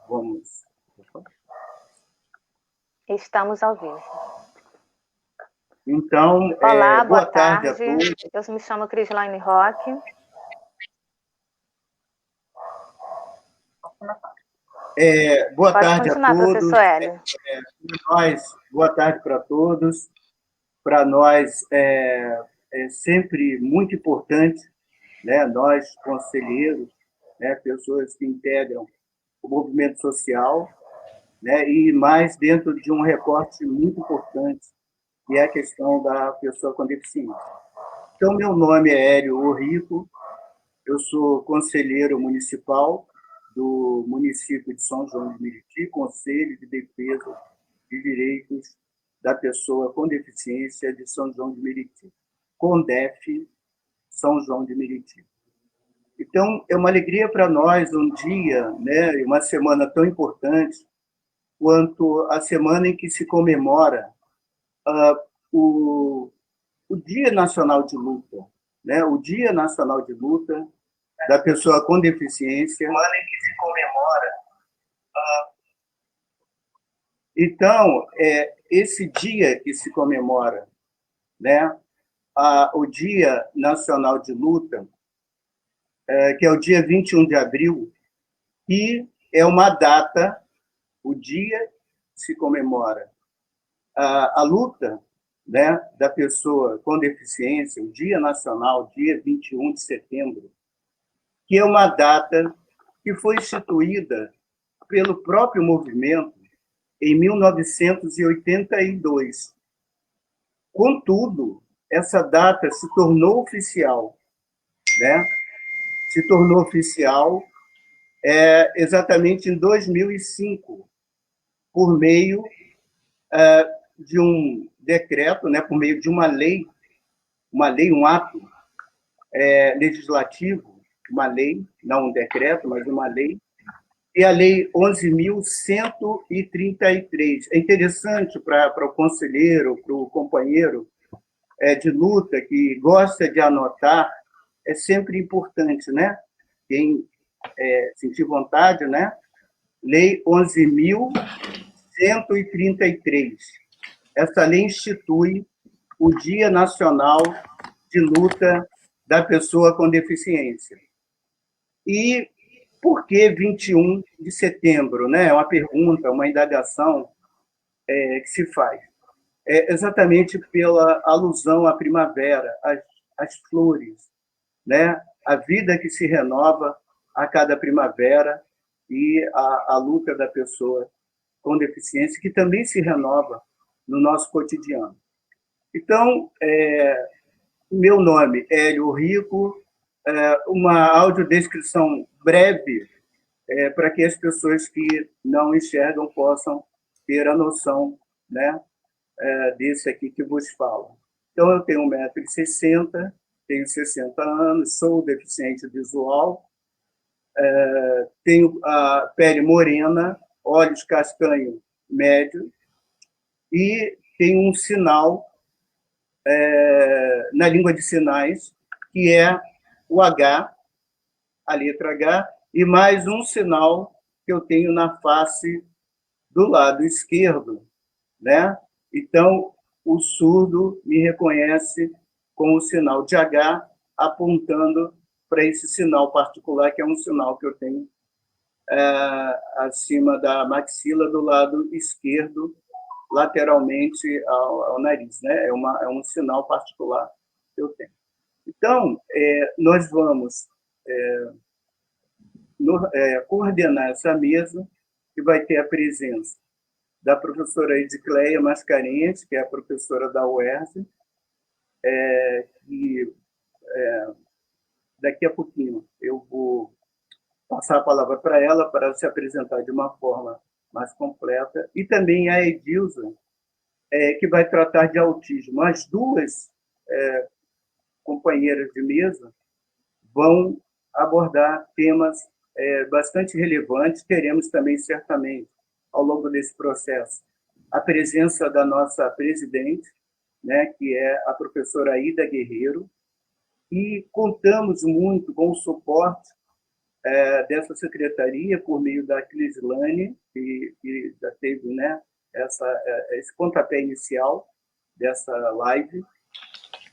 Vamos. Estamos ao vivo. Então, olá, boa tarde a todos. Eu me chamo Crislaine Roque. Boa Pode tarde continuar, a todos. professor Hélio. Boa tarde para todos. Para nós é sempre muito importante, né, nós, conselheiros, né, pessoas que integram o movimento social, né, e mais dentro de um recorte muito importante, que é a questão da pessoa com deficiência. Então, meu nome é Hélio Orrico, eu sou conselheiro municipal do município de São João de Meriti, Conselho de Defesa de Direitos da Pessoa com Deficiência de São João de Meriti, CONDEF São João de Meriti. Então, é uma alegria para nós um dia, né, uma semana tão importante quanto a semana em que se comemora o Dia Nacional de Luta, né, o Dia Nacional de Luta da Pessoa com Deficiência. Semana em que se comemora. Então, esse dia que se comemora, né, o Dia Nacional de Luta, que é o dia 21 de abril, e é uma data, o dia que se comemora a luta, né, da pessoa com deficiência, o Dia Nacional, dia 21 de setembro, que é uma data que foi instituída pelo próprio movimento em 1982. Contudo, essa data se tornou oficial, né? Se tornou oficial exatamente em 2005, por meio de um decreto, né? Por meio de uma lei, um ato legislativo, uma lei, não um decreto, mas uma lei, e a Lei 11.133. É interessante para o conselheiro, para o companheiro de luta que gosta de anotar, é sempre importante, né? Quem sentir vontade, né? Lei 11.133. Essa lei institui o Dia Nacional de Luta da Pessoa com Deficiência. E por que 21 de setembro? Né? É uma pergunta, uma indagação que se faz. Exatamente pela alusão à primavera, às flores, né? A vida que se renova a cada primavera e a luta da pessoa com deficiência, que também se renova no nosso cotidiano. Então, meu nome é Hélio Rico, uma audiodescrição breve para que as pessoas que não enxergam possam ter a noção, né, desse aqui que vos falo. Então, eu tenho 1,60 m, tenho 60 anos, sou deficiente visual, tenho a pele morena, olhos castanho médio e tenho um sinal na língua de sinais, que é o H, a letra H, e mais um sinal que eu tenho na face do lado esquerdo, né? Então, o surdo me reconhece com o sinal de H, apontando para esse sinal particular, que é um sinal que eu tenho acima da maxila do lado esquerdo, lateralmente ao nariz, né? É um sinal particular que eu tenho. Então, nós vamos coordenar essa mesa, que vai ter a presença da professora Edicleia Mascarenhas, que é a professora da UERJ, e daqui a pouquinho eu vou passar a palavra para ela para se apresentar de uma forma mais completa, e também a Edilza, que vai tratar de autismo. As duas companheiras de mesa vão abordar temas bastante relevantes. Teremos também, certamente, ao longo desse processo, a presença da nossa presidente, né, que é a professora Aida Guerreiro, e contamos muito com o suporte dessa secretaria, por meio da Crislane, que já teve, né, esse pontapé inicial dessa live.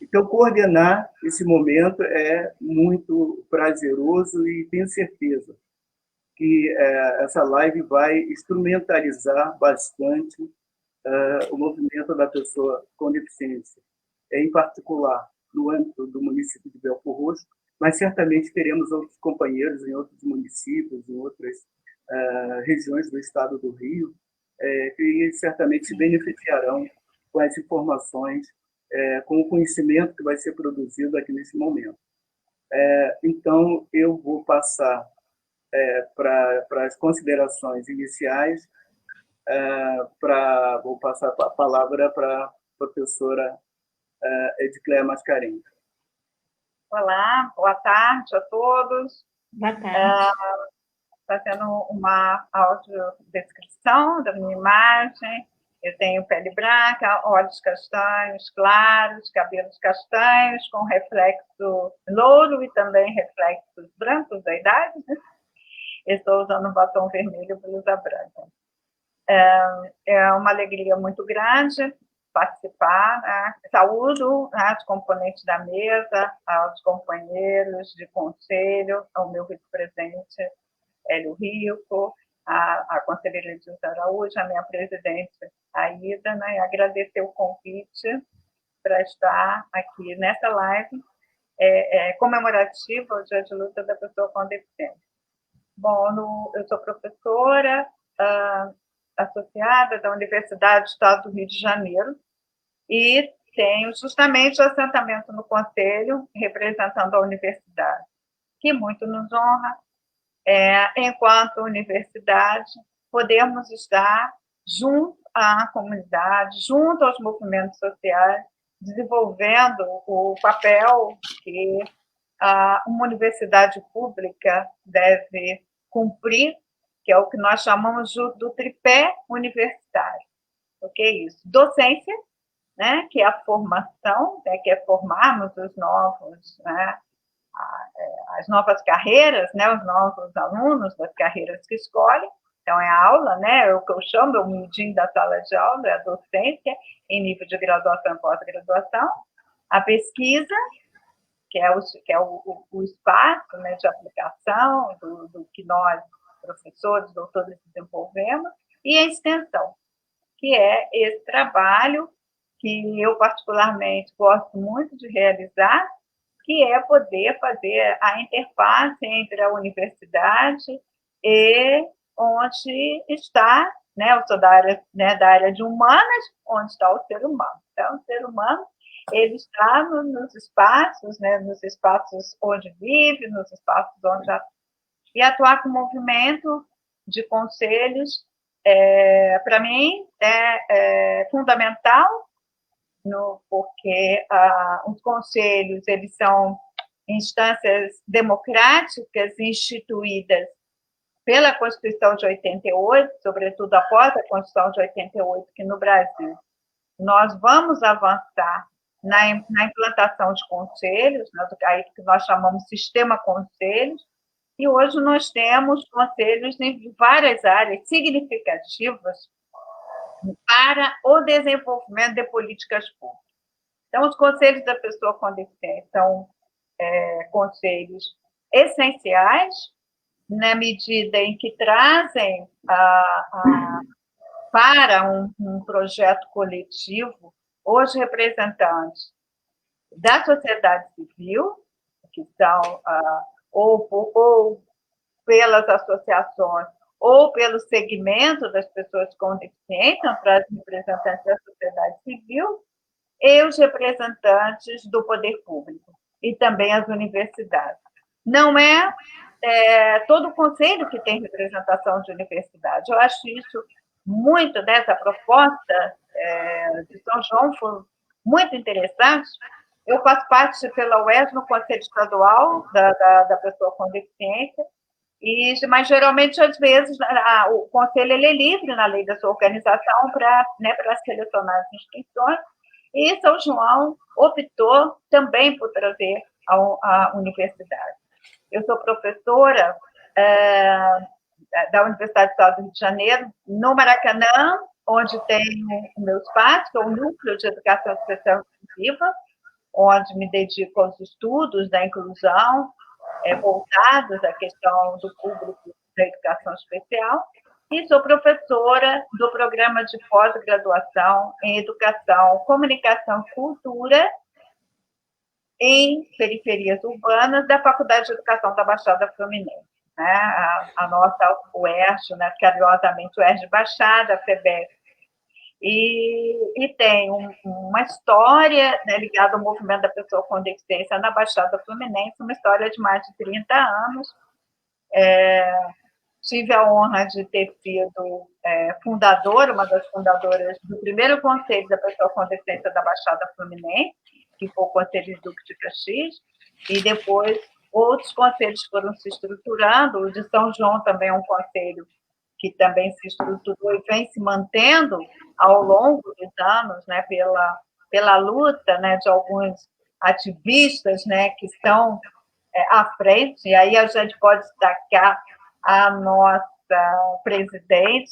Então, coordenar esse momento é muito prazeroso e tenho certeza que essa live vai instrumentalizar bastante o movimento da pessoa com deficiência, em particular no âmbito do município de Belford Roxo, mas certamente teremos outros companheiros em outros municípios, em outras regiões do estado do Rio, que certamente se beneficiarão com as informações, com o conhecimento que vai ser produzido aqui nesse momento. Então, eu vou passar para as considerações iniciais, vou passar a palavra para a professora Edicléia Mascarenhas. Olá, boa tarde a todos. Boa tarde. Fazendo uma audiodescrição da minha imagem. Eu tenho pele branca, olhos castanhos claros, cabelos castanhos, com reflexo louro e também reflexos brancos da idade, né? Estou usando um batom vermelho e blusa branca. É uma alegria muito grande participar, né? Saúdo, né, os componentes da mesa, aos companheiros de conselho, ao meu vice-presidente Hélio Rico, a conselheira Edilza Araújo, a minha presidente Aida, né, e agradecer o convite para estar aqui nessa live comemorativa ao Dia de Luta da Pessoa com Deficiência. Bom, eu sou professora associada da Universidade do Estado do Rio de Janeiro e tenho justamente o assentamento no Conselho representando a universidade, que muito nos honra, enquanto universidade, podemos estar junto à comunidade, junto aos movimentos sociais, desenvolvendo o papel que uma universidade pública deve cumprir, que é o que nós chamamos do tripé universitário. O que é isso? Docência, né, que é a formação, né, que é formarmos os novos, né, as novas carreiras, né, os novos alunos das carreiras que escolhem. Então, é a aula, né, é o que eu chamo, é o mindinho da sala de aula, é a docência em nível de graduação e pós-graduação. A pesquisa, que é o espaço, né, de aplicação do que nós, professores, doutores, desenvolvemos, e a extensão, que é esse trabalho que eu particularmente gosto muito de realizar, que é poder fazer a interface entre a universidade e onde está, né, eu sou da área de humanas, onde está o ser humano. Então, o ser humano, ele está nos espaços, né, nos espaços onde vive, nos espaços onde atua. E atuar com o movimento de conselhos, para mim, é fundamental, porque os conselhos, eles são instâncias democráticas instituídas pela Constituição de 88, sobretudo após a Constituição de 88, que no Brasil nós vamos avançar na implantação de conselhos, aí que nós chamamos de sistema conselhos, e hoje nós temos conselhos em várias áreas significativas para o desenvolvimento de políticas públicas. Então, os conselhos da pessoa com deficiência são conselhos essenciais, na medida em que trazem para um projeto coletivo os representantes da sociedade civil, que são ou pelas associações ou pelo segmento das pessoas com deficiência, para os representantes da sociedade civil, e os representantes do poder público, e também as universidades. Não é todo o conselho que tem representação de universidade. Eu acho isso muito, dessa proposta de São João, foi muito interessante. Eu faço parte pela UES no Conselho Estadual da Pessoa com Deficiência, mas geralmente, às vezes, o conselho ele é livre na lei da sua organização para selecionar as instituições, e São João optou também por trazer a universidade. Eu sou professora da Universidade do Estado do Rio de Janeiro, no Maracanã, onde tenho o meu espaço, que é o Núcleo de Educação Especial Inclusiva, onde me dedico aos estudos da inclusão, voltados à questão do público da educação especial, e sou professora do programa de pós-graduação em Educação, Comunicação e Cultura em periferias urbanas da Faculdade de Educação da Baixada Fluminense. Né? A nossa UERJ, né? Carinhosamente UERJ Baixada, a FEBEF. E tem uma história, né, ligada ao movimento da pessoa com deficiência na Baixada Fluminense, uma história de mais de 30 anos. Tive a honra de ter sido fundadora, uma das fundadoras do primeiro Conselho da Pessoa com Deficiência da Baixada Fluminense, que foi o Conselho Duque de Caxias, e depois outros conselhos foram se estruturando. O de São João também é um conselho que também se estruturou e vem se mantendo ao longo dos anos, né, pela luta, né, de alguns ativistas, né, que estão à frente. E aí a gente pode destacar a nossa presidente,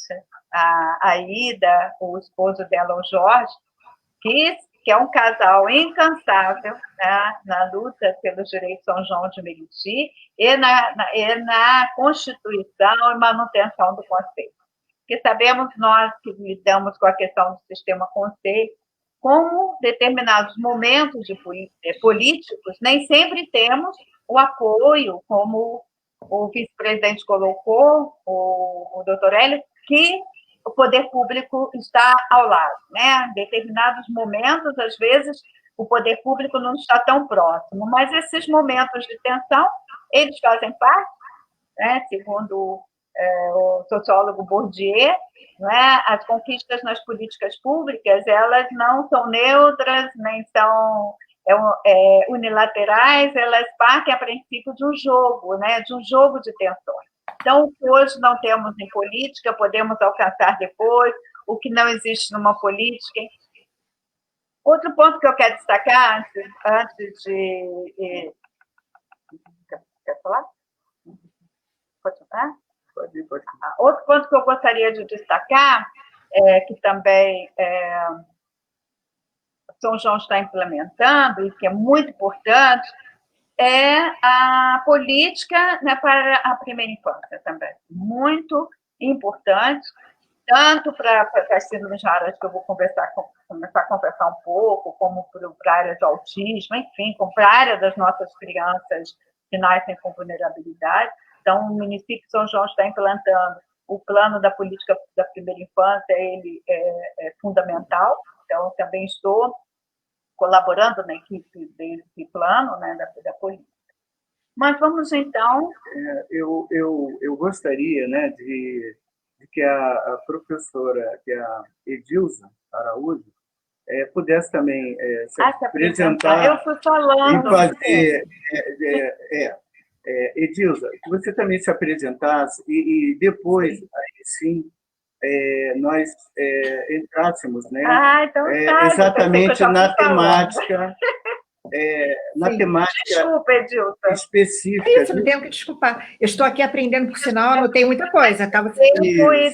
a Ida, o esposo dela, o Jorge, que é um casal incansável, né, na luta pelos direitos de São João de Meriti e na constituição e manutenção do Conselho. Porque sabemos nós que lidamos com a questão do sistema Conselho, como determinados momentos políticos, nem sempre temos o apoio, como o vice-presidente colocou, o doutor Hélio, que o poder público está ao lado. Né? Em determinados momentos, às vezes, o poder público não está tão próximo, mas esses momentos de tensão, eles fazem parte, né? Segundo o sociólogo Bourdieu, né? As conquistas nas políticas públicas, elas não são neutras, nem são unilaterais, elas partem, a princípio, de um jogo, né? De um jogo de tensões. Então, o que hoje não temos em política, podemos alcançar depois, o que não existe numa política. Outro ponto que eu quero destacar, antes de... Quer falar? Pode falar? Pode. Outro ponto que eu gostaria de destacar, que também São João está implementando, e que é muito importante, é a política, né, para a primeira infância também. Muito importante, tanto para as síndromes raras, que eu vou começar a conversar um pouco, como para a área do autismo, enfim, como para a área das nossas crianças que nascem com vulnerabilidade. Então, o município de São João está implantando o plano da política da primeira infância, ele é fundamental. Então, também estou colaborando na equipe desse plano, né, da política. Mas vamos, então... Eu gostaria, né, de que a professora, que é a Edilza Araújo, pudesse também se apresentar. Eu fui falando. E fazer... Edilza, que você também se apresentasse e depois, aí sim, nós entrássemos, né? Então tá, exatamente na temática, Desculpa, Edilza. específica. Isso, não tenho que desculpar. Eu estou aqui aprendendo, por sinal, anotei muita coisa. Tá? Depois...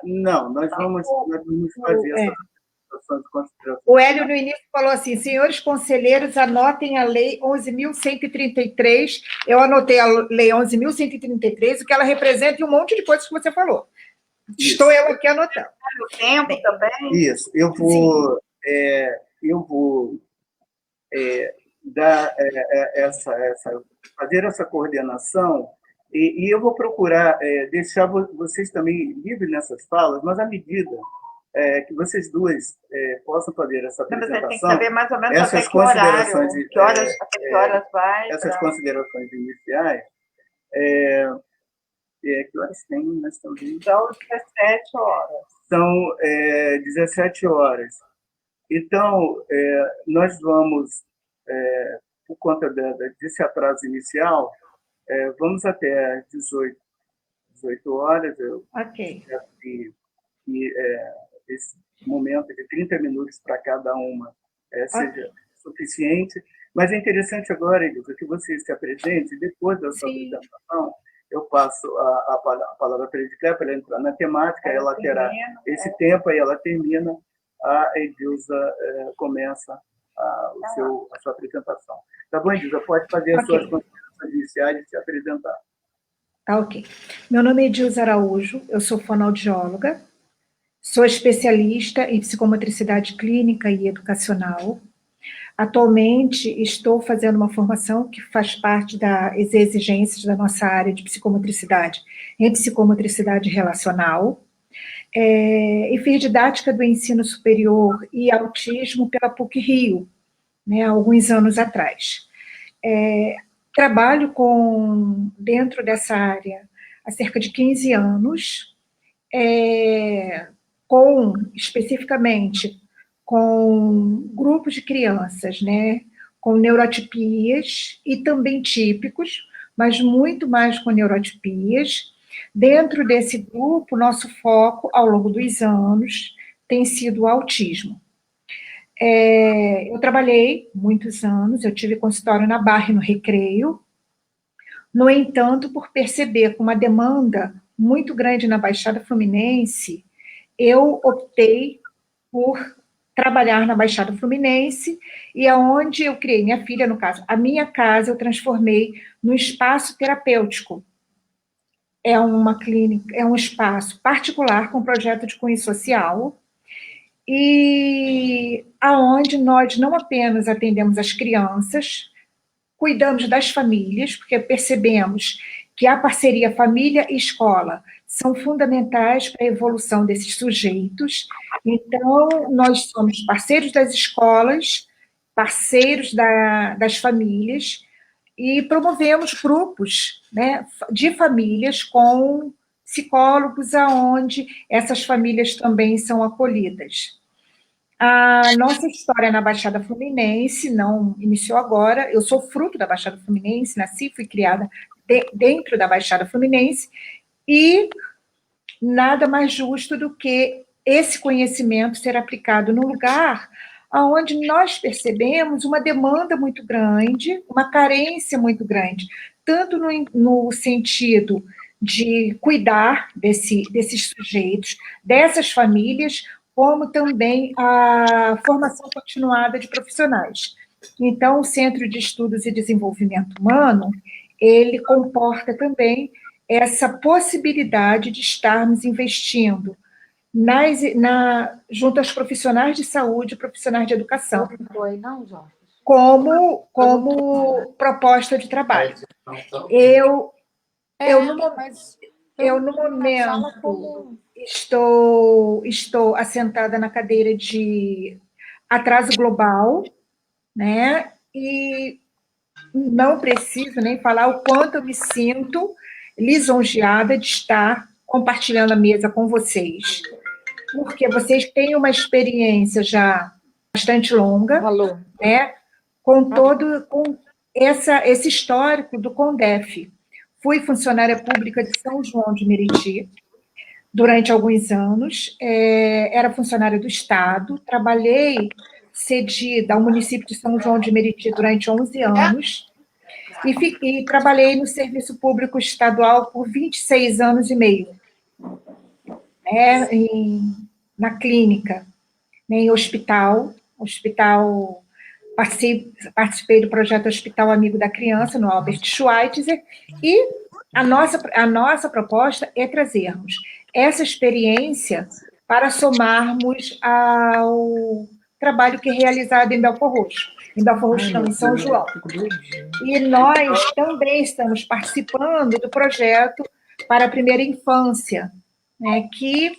Não, nós vamos fazer essa apresentação de consideração. O Hélio, no início, falou assim: senhores conselheiros, anotem a Lei 11.133. Eu anotei a Lei 11.133, o que ela representa e um monte de coisas que você falou. Isso. Estou eu aqui anotando. O tempo também. Isso, eu vou dar fazer essa coordenação e eu vou procurar deixar vocês também livres nessas falas, mas à medida que vocês duas possam fazer essa apresentação, você tem que saber mais ou menos essas até considerações que horas vai. Essas considerações iniciais. Que horas tem? Nós estamos em... São 17 horas. São 17 horas. Então, nós vamos, por conta desse atraso inicial, vamos até às 18 horas. Ok. E esse momento de 30 minutos para cada uma seja suficiente. Mas é interessante agora, Elisa, que você se apresente depois da sua apresentação. eu passo a palavra para a Edicléia, para ela entrar na temática, ela terá esse tempo, aí ela termina, a Edilza começa a sua apresentação. Tá bom, Edilza? Pode fazer as suas considerações iniciais e se apresentar. Tá, ok. Meu nome é Edilza Araújo, eu sou fonoaudióloga, sou especialista em psicomotricidade clínica e educacional. Atualmente, estou fazendo uma formação que faz parte das exigências da nossa área de psicomotricidade, em psicomotricidade relacional, e fiz didática do ensino superior e autismo pela PUC-Rio, né, há alguns anos atrás. Trabalho dentro dessa área há cerca de 15 anos, especificamente com grupos de crianças, né, com neurotipias e também típicos, mas muito mais com neurotipias. Dentro desse grupo, nosso foco, ao longo dos anos, tem sido o autismo. Eu trabalhei muitos anos, eu tive consultório na Barra e no Recreio. No entanto, por perceber uma demanda muito grande na Baixada Fluminense, eu optei por trabalhar na Baixada Fluminense, e aonde eu criei minha filha, no caso, a minha casa eu transformei num espaço terapêutico. É uma clínica, é um espaço particular com projeto de cunho social, e aonde nós não apenas atendemos as crianças, cuidamos das famílias, porque percebemos que a parceria família e escola são fundamentais para a evolução desses sujeitos. Então, nós somos parceiros das escolas, parceiros das famílias, e promovemos grupos, né, de famílias com psicólogos, aonde essas famílias também são acolhidas. A nossa história na Baixada Fluminense não iniciou agora, eu sou fruto da Baixada Fluminense, nasci, fui criada dentro da Baixada Fluminense, e nada mais justo do que esse conhecimento ser aplicado num lugar onde nós percebemos uma demanda muito grande, uma carência muito grande, tanto no sentido de cuidar desses sujeitos, dessas famílias, como também a formação continuada de profissionais. Então, o Centro de Estudos e Desenvolvimento Humano, ele comporta também essa possibilidade de estarmos investindo junto aos profissionais de saúde e profissionais de educação, como proposta de trabalho. Eu no momento estou assentada na cadeira de atraso global, né? E não preciso nem falar o quanto eu me sinto lisonjeada de estar compartilhando a mesa com vocês, porque vocês têm uma experiência já bastante longa, né? Com esse histórico do CONDEF. Fui funcionária pública de São João de Meriti durante alguns anos, era funcionária do Estado, trabalhei cedida ao município de São João de Meriti durante 11 anos, e trabalhei no Serviço Público Estadual por 26 anos e meio, né, na clínica, né, em hospital, participei do projeto Hospital Amigo da Criança, no Albert Schweitzer, e a nossa proposta é trazermos essa experiência para somarmos ao trabalho que é realizado em Belford Roxo. Em Belford Roxo, não, em São João. E nós também estamos participando do projeto para a primeira infância, né, que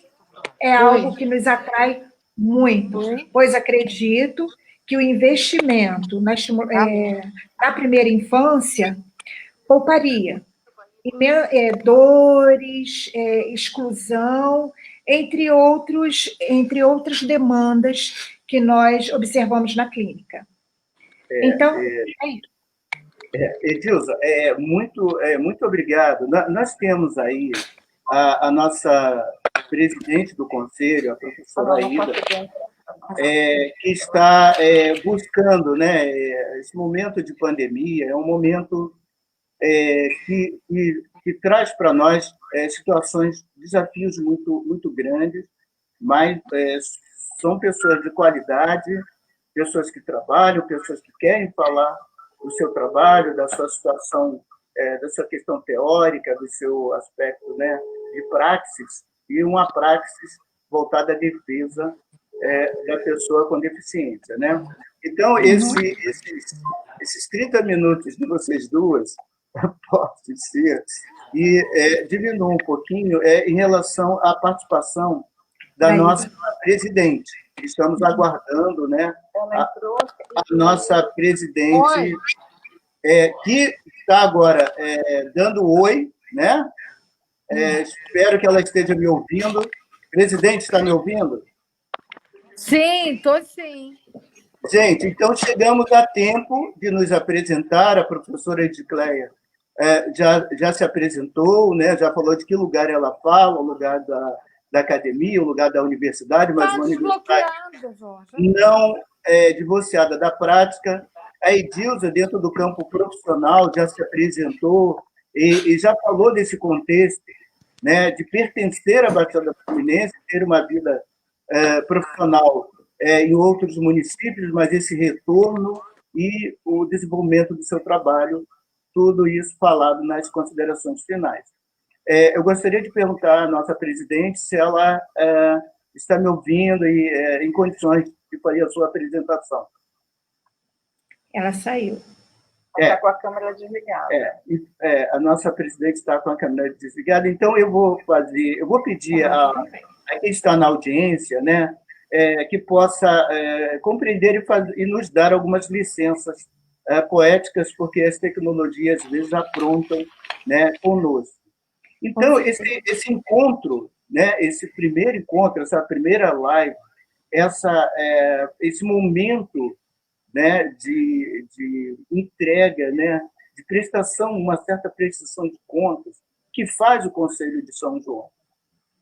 é algo que nos atrai muito, pois acredito que o investimento na primeira infância pouparia dores, exclusão, entre outras demandas que nós observamos na clínica. Então, é isso. Edilza, muito obrigado. Nós temos aí a nossa presidente do conselho, a professora Aida, que está buscando, né, esse momento de pandemia, é um momento que que traz para nós situações, desafios muito grandes, mas são pessoas de qualidade, pessoas que trabalham, pessoas que querem falar do seu trabalho, da sua situação, da sua questão teórica, do seu aspecto, né, de praxis, e uma praxis voltada à defesa da pessoa com deficiência, né? Então, esses 30 minutos de vocês duas, pode ser, e diminua um pouquinho em relação à participação da nossa presidente. Estamos aguardando, né, a nossa presidente, que está agora dando oi, né? Espero que ela esteja me ouvindo. Presidente, está me ouvindo? Sim, estou sim. Gente, então chegamos a tempo de nos apresentar. A professora Edicleia já se apresentou, né? Já falou de que lugar ela fala, o lugar da academia, o lugar da universidade, mas uma universidade não divorciada da prática. A Edilza, dentro do campo profissional, já se apresentou e já falou desse contexto, né, de pertencer à Baixada Fluminense, ter uma vida profissional em outros municípios, mas esse retorno e o desenvolvimento do seu trabalho, tudo isso falado nas considerações finais. Eu gostaria de perguntar à nossa presidente se ela está me ouvindo e em condições de fazer a sua apresentação. Ela saiu. Está com a câmera desligada. A nossa presidente está com a câmera desligada, então eu vou pedir a quem está na audiência, né, que possa compreender e nos dar algumas licenças poéticas, porque as tecnologias às vezes aprontam, né, conosco. Então, esse encontro, né, esse primeiro encontro, essa primeira live, esse momento, né, de entrega, né, de prestação, uma certa prestação de contas, que faz o Conselho de São João,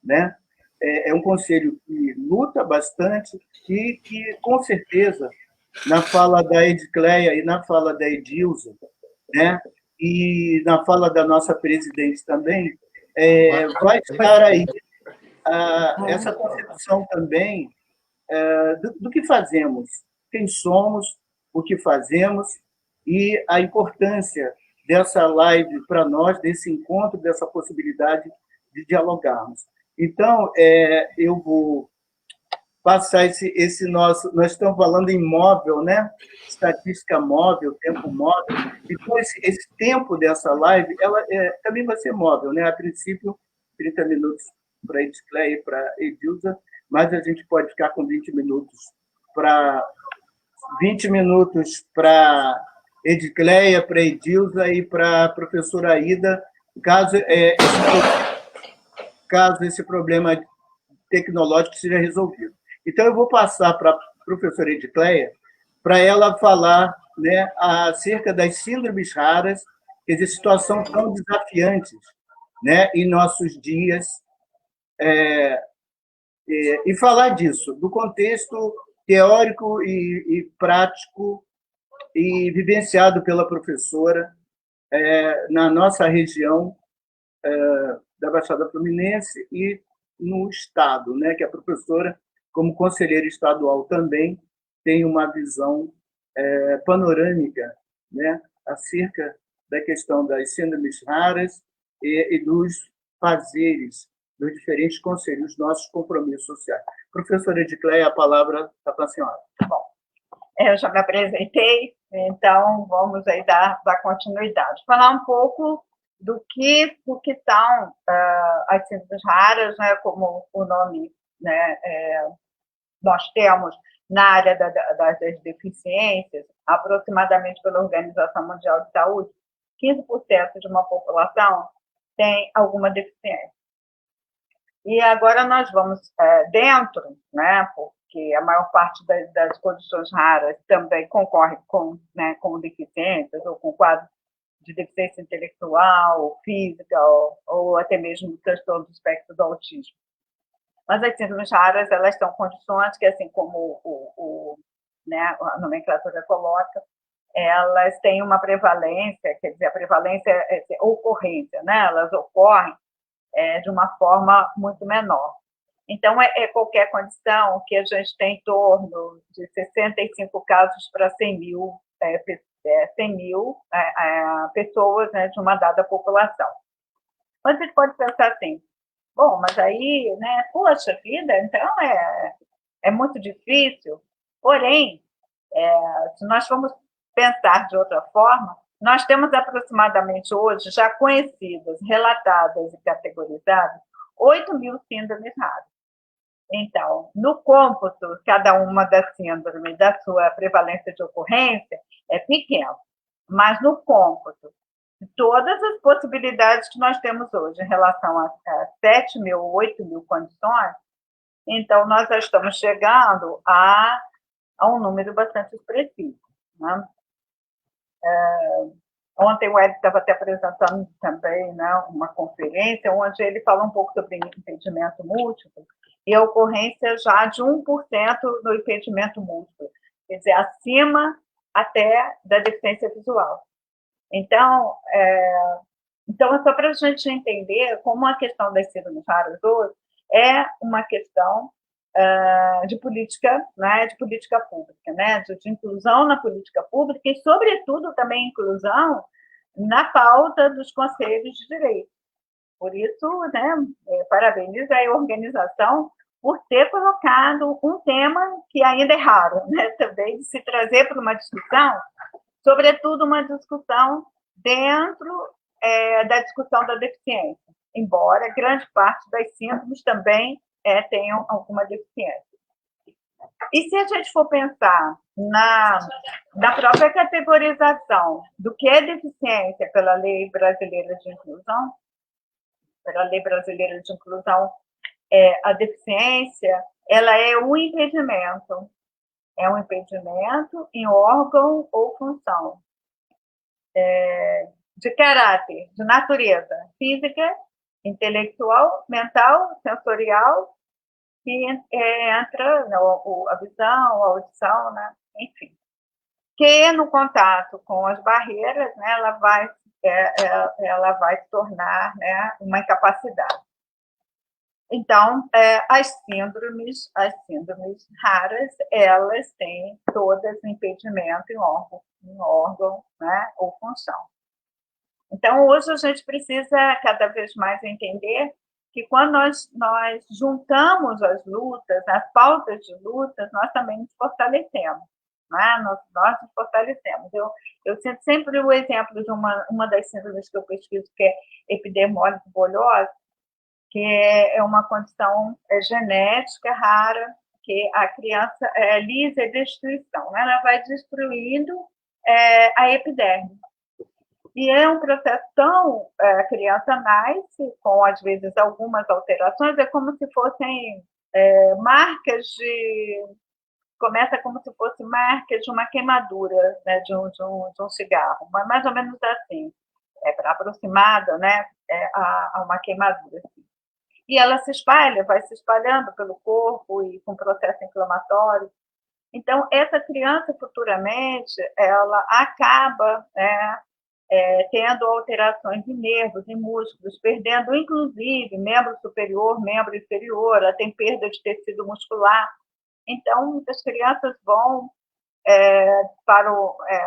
né? É um conselho que luta bastante e que, com certeza, na fala da Edicleia e na fala da Edilza, né, e na fala da nossa presidente também, vai estar aí essa concepção também do que fazemos, quem somos, o que fazemos e a importância dessa live para nós, desse encontro, dessa possibilidade de dialogarmos. Então, eu vou passar esse nosso... Nós estamos falando em móvel, né? Estatística móvel, tempo móvel. Então, esse tempo dessa live, ela também vai ser móvel, né? A princípio, 30 minutos para a Edicleia e para a Edilza, mas a gente pode ficar com 20 minutos para Edicleia, para Edilza e para a professora Aida, caso esse problema tecnológico seja resolvido. Então, eu vou passar para a professora Edicleia para ela falar, né, acerca das síndromes raras, quer dizer, situação tão desafiantes, né, em nossos dias, e falar disso, do contexto teórico e prático e vivenciado pela professora na nossa região da Baixada Fluminense e no Estado, né, que a professora, como conselheira estadual também, tem uma visão panorâmica, né, acerca da questão das síndromes raras e dos fazeres dos diferentes conselhos, nossos compromissos sociais. Professora Edicleia, a palavra está para a senhora. Bom, eu já me apresentei, então vamos aí dar continuidade. Falar um pouco do que são as síndromes raras, né, como o nome, né, nós temos na área das deficiências, aproximadamente pela Organização Mundial de Saúde, 15% de uma população tem alguma deficiência. E agora nós vamos dentro, né, porque a maior parte das condições raras também concorre com deficiências ou com quadros de deficiência intelectual, física, ou até mesmo transtorno do espectro do autismo. Mas as síndromes raras, elas são condições que, assim como a nomenclatura coloca, elas têm uma prevalência, quer dizer, a prevalência é ocorrência, né? Elas ocorrem de uma forma muito menor. Então, é qualquer condição que a gente tem em torno de 65 casos para 100 mil, 100 mil pessoas, né, de uma dada população. Mas a gente pode pensar assim, bom, mas aí, né, poxa vida, então é muito difícil. Porém, se nós formos pensar de outra forma, nós temos aproximadamente hoje, já conhecidas, relatadas e categorizadas, 8 mil síndromes raras. Então, no cômputo, cada uma das síndromes, da sua prevalência de ocorrência, é pequeno. Mas no cômputo, todas as possibilidades que nós temos hoje em relação a 7 mil, 8 mil condições, então nós já estamos chegando a um número bastante expressivo, né? Ontem o Ed estava até apresentando também, né, uma conferência onde ele fala um pouco sobre impedimento múltiplo e a ocorrência já de 1% no impedimento múltiplo, quer dizer, acima até da deficiência visual. Então, é só para a gente entender como a questão das síndromes raras hoje é uma questão de política, né, de política pública, né, de inclusão na política pública e, sobretudo, também inclusão na pauta dos conselhos de direito. Por isso, né, parabenizo a organização por ter colocado um tema que ainda é raro, né, também de se trazer para uma discussão, sobretudo uma discussão dentro da discussão da deficiência, embora grande parte das síndromes também tenham alguma deficiência. E se a gente for pensar na própria categorização do que é deficiência pela Lei Brasileira de Inclusão, a deficiência ela é um impedimento em órgão ou função, de caráter, de natureza física, intelectual, mental, sensorial, que entra a visão, a audição, né? Enfim. Que no contato com as barreiras, né, ela vai se tornar, né, uma incapacidade. Então, as síndromes raras, elas têm todas impedimento em órgão, né, ou função. Então, hoje a gente precisa cada vez mais entender que quando nós juntamos as lutas, as pautas de lutas, nós também nos fortalecemos. Né? Nós nos fortalecemos. Eu sinto sempre o exemplo de uma das síndromes que eu pesquiso, que é epidermólise bulhosa, que é uma condição genética rara, que a criança lisa e destruição. Né? Ela vai destruindo a epiderme. E é um processo tão... a criança nasce com, às vezes, algumas alterações, é como se fossem marcas de... Começa como se fosse marcas de uma queimadura, né, de um cigarro, mas mais ou menos assim, para aproximada, né, a uma queimadura. Assim. E ela se espalha, vai se espalhando pelo corpo e com processo inflamatório. Então, essa criança, futuramente, ela acaba... tendo alterações em nervos, em músculos, perdendo, inclusive, membro superior, membro inferior, ela tem perda de tecido muscular. Então, muitas crianças vão,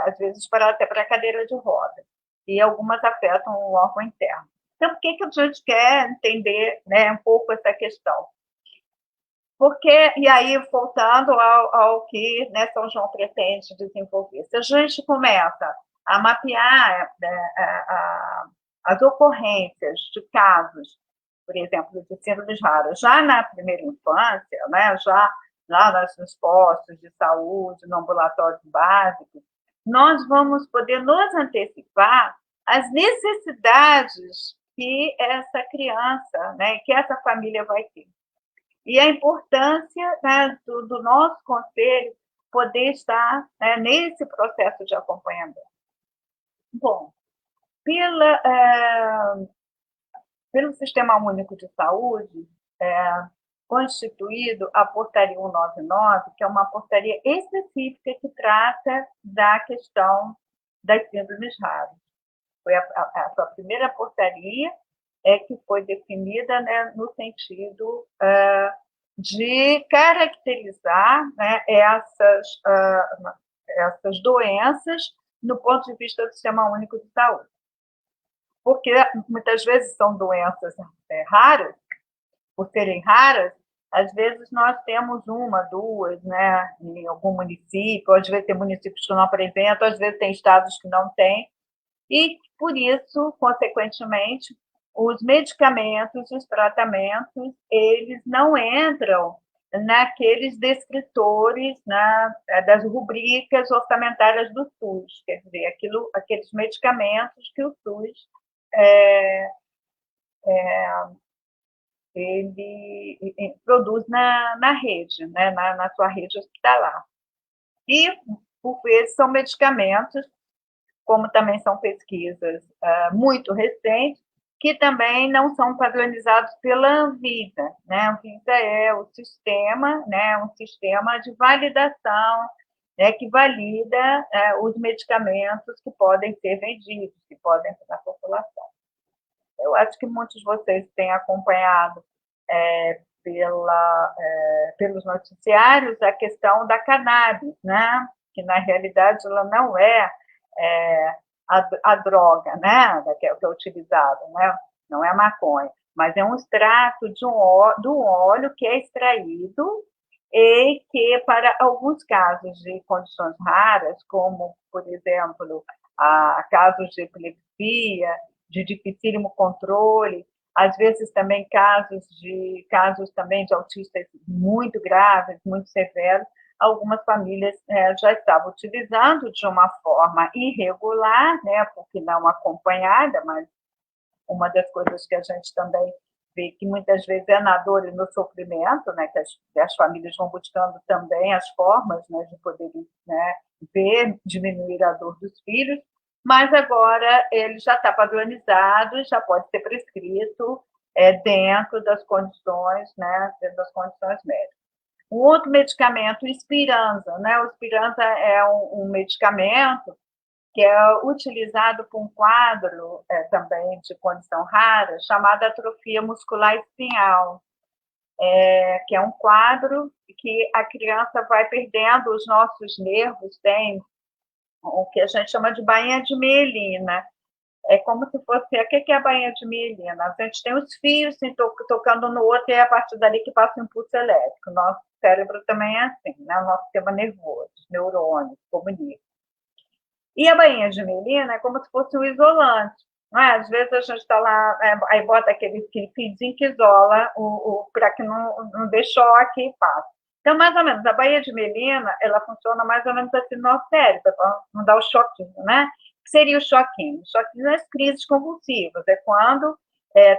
às vezes, até para a cadeira de roda, e algumas afetam o órgão interno. Então, por que a gente quer entender, né, um pouco essa questão? Porque, e aí, voltando ao que, né, São João pretende desenvolver, se a gente começa a mapear as ocorrências de casos, por exemplo, de síndromes raras, já na primeira infância, né, já lá nos postos de saúde, no ambulatório básico, nós vamos poder nos antecipar às necessidades que essa criança, né, que essa família vai ter. E a importância, né, do nosso conselho poder estar, né, nesse processo de acompanhamento. Bom, pelo Sistema Único de Saúde, constituído a Portaria 199, que é uma portaria específica que trata da questão das síndromes raras. Foi a sua primeira portaria que foi definida, né, no sentido de caracterizar, né, essas doenças no ponto de vista do Sistema Único de Saúde. Porque muitas vezes são doenças raras, por serem raras, às vezes nós temos uma, duas, né, em algum município, às vezes tem municípios que não apresentam, às vezes tem estados que não têm, e, por isso, consequentemente, os medicamentos, os tratamentos, eles não entram naqueles descritores, das rubricas orçamentárias do SUS, quer dizer, aqueles medicamentos que o SUS ele produz na rede, né, na sua rede hospitalar. E, por vezes, são medicamentos, como também são pesquisas muito recentes, que também não são padronizados pela Anvisa, né? A Anvisa é o sistema, né, um sistema de validação, né, que valida os medicamentos que podem ser vendidos, que podem ser na população. Eu acho que muitos de vocês têm acompanhado pelos noticiários a questão da cannabis, né? Que, na realidade, ela não é a droga, né, que é utilizada, né, não é a maconha, mas é um extrato do óleo que é extraído e que, para alguns casos de condições raras, como, por exemplo, casos de epilepsia, de dificílimo controle, às vezes também casos também de autistas muito graves, muito severos, algumas famílias já estavam utilizando de uma forma irregular, né, porque não acompanhada, mas uma das coisas que a gente também vê que muitas vezes é na dor e no sofrimento, né, que as famílias vão buscando também as formas, né, de poder, né, diminuir a dor dos filhos, mas agora ele já está padronizado, já pode ser prescrito dentro das condições, né, médicas. Um outro medicamento, o Spinraza, né? O Spinraza é um medicamento que é utilizado para um quadro também de condição rara, chamado atrofia muscular espinhal, que é um quadro que a criança vai perdendo os nossos nervos, tem o que a gente chama de bainha de mielina. É como se fosse... O que é a bainha de mielina? A gente tem os fios tocando no outro e é a partir dali que passa o impulso elétrico. Nosso cérebro também é assim, né? O nosso sistema nervoso, os neurônios, comunicam. E a bainha de mielina é como se fosse um isolante. Não é? Às vezes a gente está lá, aí bota aquele fiozinho que isola para que não dê choque e passa. Então, mais ou menos, a bainha de mielina, ela funciona mais ou menos assim no nosso cérebro, para não dar o choquinho, né? O que seria o choquinho? O choquinho é as crises convulsivas, é quando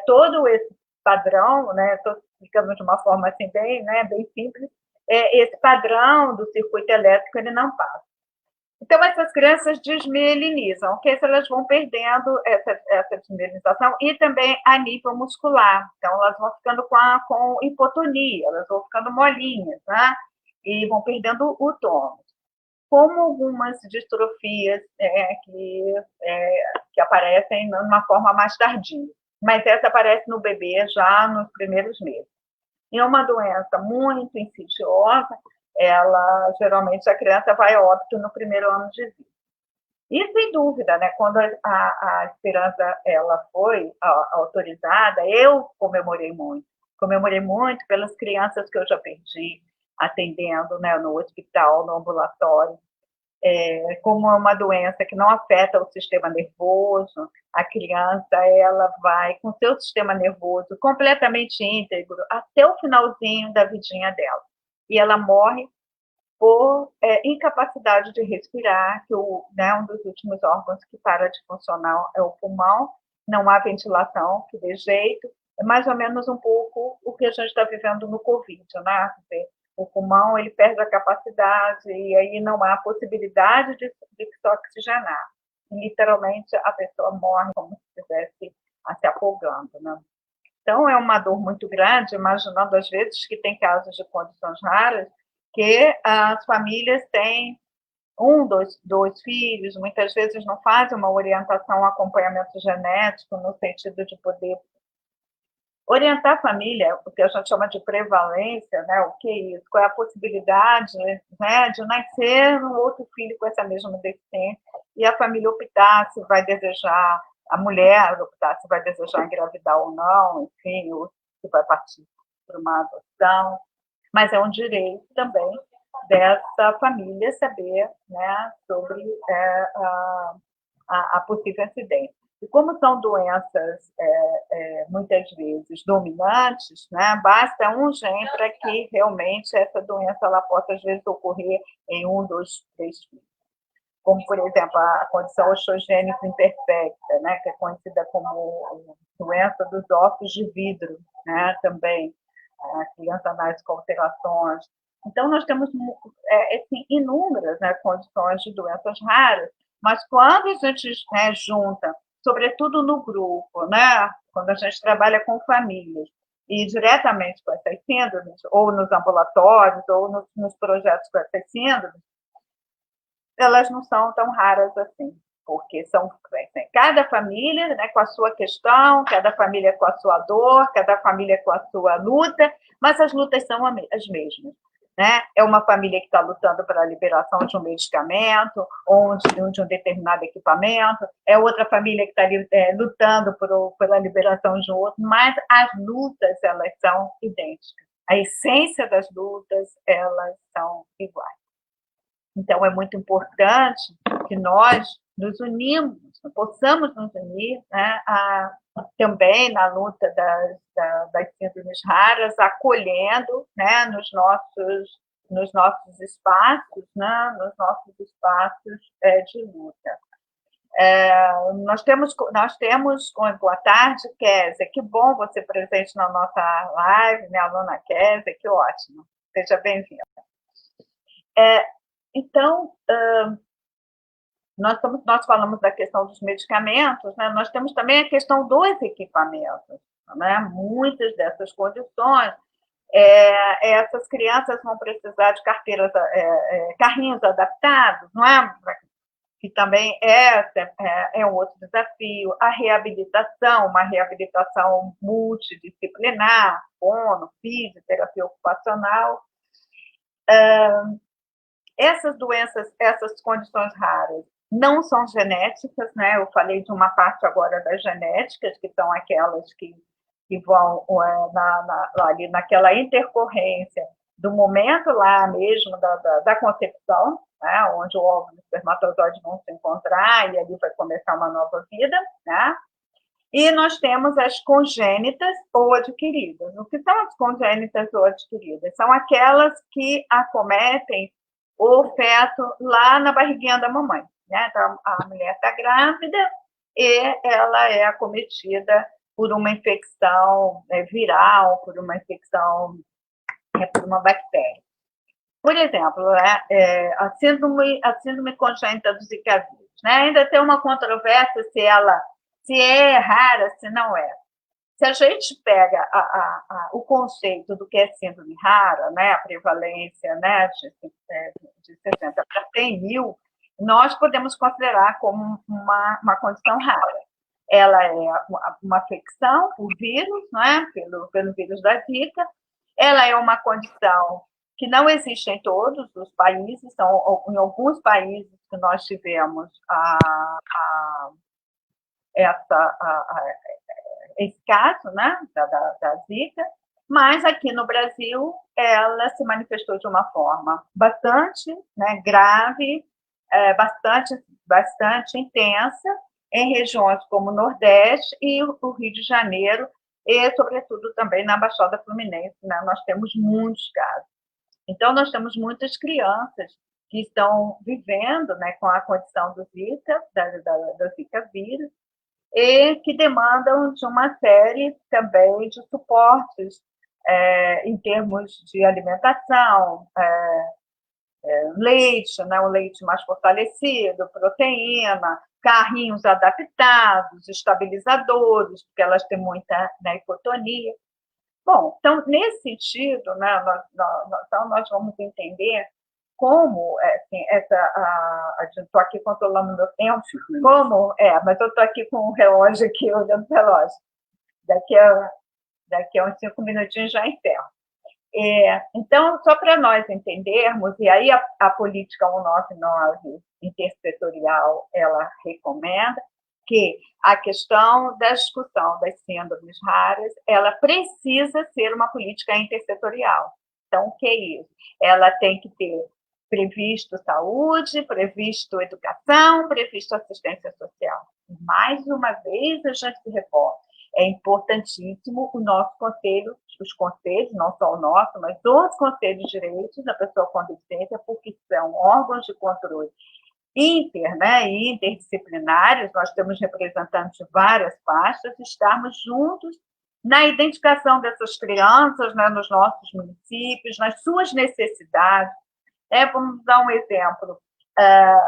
todo esse padrão, né? Estou explicando de uma forma assim bem simples, esse padrão do circuito elétrico, ele não passa. Então, essas crianças desmielinizam, que elas vão perdendo essa desmielinização e também a nível muscular. Então, elas vão ficando com hipotonia, elas vão ficando molinhas, né? E vão perdendo o tônus. Como algumas distrofias que aparecem de uma forma mais tardia. Mas essa aparece no bebê já nos primeiros meses. E é uma doença muito insidiosa, geralmente a criança vai a óbito no primeiro ano de vida. E, sem dúvida, né, quando a Spinraza foi autorizada, eu comemorei muito pelas crianças que eu já perdi, atendendo, né, no hospital, no ambulatório, como é uma doença que não afeta o sistema nervoso, a criança ela vai com seu sistema nervoso completamente íntegro até o finalzinho da vidinha dela. E ela morre por incapacidade de respirar, que um dos últimos órgãos que para de funcionar é o pulmão, não há ventilação que dê jeito, é mais ou menos um pouco o que a gente está vivendo no Covid, né? O pulmão ele perde a capacidade e aí não há possibilidade de se oxigenar. E, literalmente, a pessoa morre como se estivesse se afogando, né? Então, é uma dor muito grande, imaginando, às vezes, que tem casos de condições raras, que as famílias têm dois filhos, muitas vezes não fazem uma orientação, um acompanhamento genético, no sentido de poder orientar a família, o que a gente chama de prevalência, né? O que é isso? Qual é a possibilidade, né, de nascer um outro filho com essa mesma deficiência e a família optar se vai desejar, a mulher optar se vai desejar engravidar ou não, enfim, ou se vai partir para uma adoção. Mas é um direito também dessa família saber, né, sobre a possível acidente. E como são doenças, muitas vezes, dominantes, né, basta um gene para que realmente essa doença ela possa, às vezes, ocorrer em 1, 2, 3 filhos. Como, por exemplo, a condição osteogênica imperfecta, né, que é conhecida como doença dos ossos de vidro, né, também. A criança nasce com alterações. Então, nós temos assim, inúmeras, né, condições de doenças raras, mas quando a gente, né, junta, sobretudo no grupo, né, quando a gente trabalha com famílias, e diretamente com essas síndromes, ou nos ambulatórios, ou nos projetos com essas síndromes, elas não são tão raras assim, porque são cada família, né, com a sua questão, cada família com a sua dor, cada família com a sua luta, mas as lutas são as mesmas. Né? É uma família que está lutando pela liberação de um medicamento ou de um determinado equipamento, é outra família que está lutando pela liberação de um outro, mas as lutas, elas são idênticas. A essência das lutas, elas são iguais. Então, é muito importante que nós nos unimos, possamos nos unir, né, também na luta das síndromes raras, acolhendo, né, nos nossos espaços, né, nos nossos espaços de luta. Nós temos boa tarde, Kézia, que bom você presente na nossa live, minha aluna Kézia, que ótimo, seja bem-vinda. Então, nós falamos da questão dos medicamentos, né? Nós temos também a questão dos equipamentos. Né? Muitas dessas condições, essas crianças vão precisar de carrinhos adaptados, não é? Que também é um outro desafio. A reabilitação, uma reabilitação multidisciplinar, fono, fisioterapia ocupacional. Essas doenças, essas condições raras, não são genéticas, né? Eu falei de uma parte agora das genéticas, que são aquelas que vão ali naquela intercorrência do momento lá mesmo da concepção, né? Onde o óvulo e o espermatozoide vão se encontrar e ali vai começar uma nova vida, né? E nós temos as congênitas ou adquiridas. O que são as congênitas ou adquiridas? São aquelas que acometem o feto lá na barriguinha da mamãe. Né? Então, a mulher está grávida e ela é acometida por uma infecção viral, por uma infecção por uma bactéria. Por exemplo, a síndrome congênita do Zika vírus. Né? Ainda tem uma controvérsia se é rara, se não é. Se a gente pega o conceito do que é síndrome rara, né, a prevalência, né, de 60 para 100 mil, nós podemos considerar como uma condição rara. Ela é uma afecção por vírus, né, pelo vírus da Zika. Ela é uma condição que não existe em todos os países, são em alguns países que nós tivemos esse caso, né, da Zika, mas aqui no Brasil ela se manifestou de uma forma bastante, né, grave, bastante intensa, em regiões como o Nordeste e o Rio de Janeiro, e, sobretudo, também na Baixada Fluminense, né, nós temos muitos casos. Então, nós temos muitas crianças que estão vivendo, né, com a condição do Zika, da Zika vírus, e que demandam de uma série também de suportes em termos de alimentação, leite, né, um leite mais fortalecido, proteína, carrinhos adaptados, estabilizadores, porque elas têm muita, né, hipotonia. Bom, então, nesse sentido, né, nós vamos entender como, assim, estou aqui controlando o meu tempo, mas eu estou aqui com o relógio aqui, olhando o relógio. Daqui a uns 5 minutinhos já encerro. Então, só para nós entendermos, e aí a política 199 intersetorial, ela recomenda que a questão da discussão das síndromes raras, ela precisa ser uma política intersetorial. Então, o que é isso? Ela tem que ter previsto saúde, previsto educação, previsto assistência social. Mais uma vez, a gente se reforma. É importantíssimo o nosso conselho, os conselhos, não só o nosso, mas os conselhos de direitos da pessoa com deficiência, porque são órgãos de controle e interdisciplinares, nós temos representantes de várias pastas, estarmos juntos na identificação dessas crianças, né, nos nossos municípios, nas suas necessidades. Vamos dar um exemplo.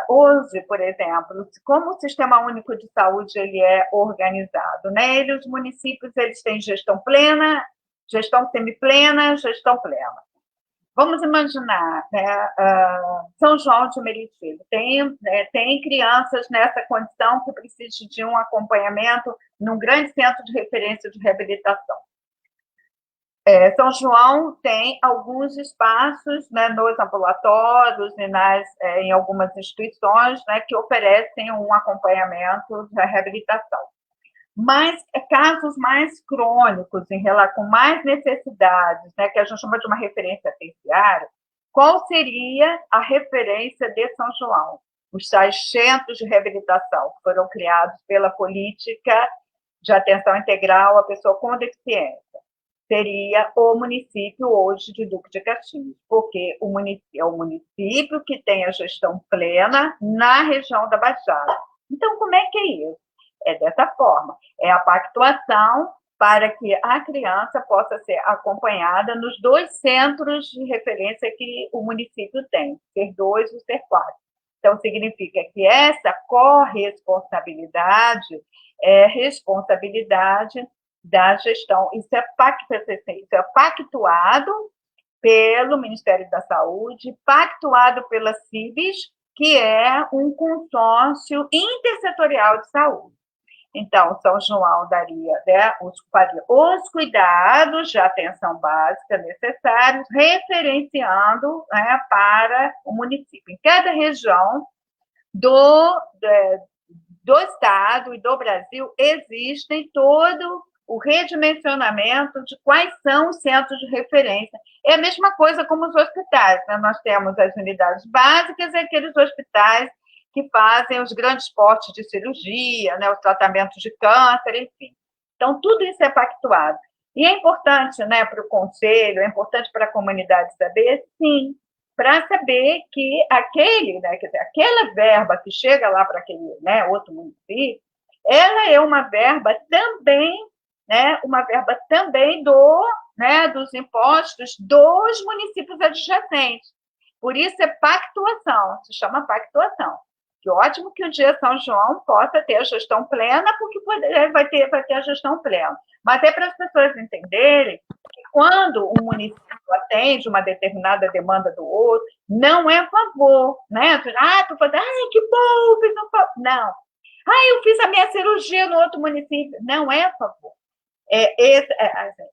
Hoje, por exemplo, como o Sistema Único de Saúde ele é organizado, né? Os municípios eles têm gestão plena, gestão semiplena, gestão plena. Vamos imaginar, né, São João de Meriti, tem crianças nessa condição que precisam de um acompanhamento num grande centro de referência de reabilitação. São João tem alguns espaços, né, nos ambulatórios e em algumas instituições, né, que oferecem um acompanhamento da reabilitação. Mas casos mais crônicos, com mais necessidades, né, que a gente chama de uma referência terciária, qual seria a referência de São João? Os tais centros de reabilitação que foram criados pela política de atenção integral à pessoa com deficiência. Seria o município hoje de Duque de Caxias, porque é o município que tem a gestão plena na região da Baixada. Então, como é que é isso? É dessa forma, é a pactuação para que a criança possa ser acompanhada nos 2 centros de referência que o município tem, ser 2 ou ser 4. Então, significa que essa corresponsabilidade é responsabilidade da gestão. Isso é pactuado pelo Ministério da Saúde, pactuado pela CIBS, que é um consórcio intersetorial de saúde. Então, São João daria, né, os cuidados de atenção básica necessários, referenciando, né, para o município. Em cada região do Estado e do Brasil existem todo o redimensionamento de quais são os centros de referência. É a mesma coisa como os hospitais, né? Nós temos as unidades básicas e aqueles hospitais que fazem os grandes portes de cirurgia, né, os tratamentos de câncer, enfim. Então, tudo isso é pactuado. E é importante, né, para o conselho, é importante para a comunidade saber, sim, para saber que aquela verba que chega lá para aquele, né, outro município, ela é uma verba também, né, dos impostos dos municípios adjacentes. Por isso é pactuação, se chama pactuação. Que ótimo que o dia São João possa ter a gestão plena, porque vai ter a gestão plena. Mas é para as pessoas entenderem que quando um município atende uma determinada demanda do outro, não é favor, né? Tu fala, que bom, fiz um favor. Não. Eu fiz a minha cirurgia no outro município. Não é favor.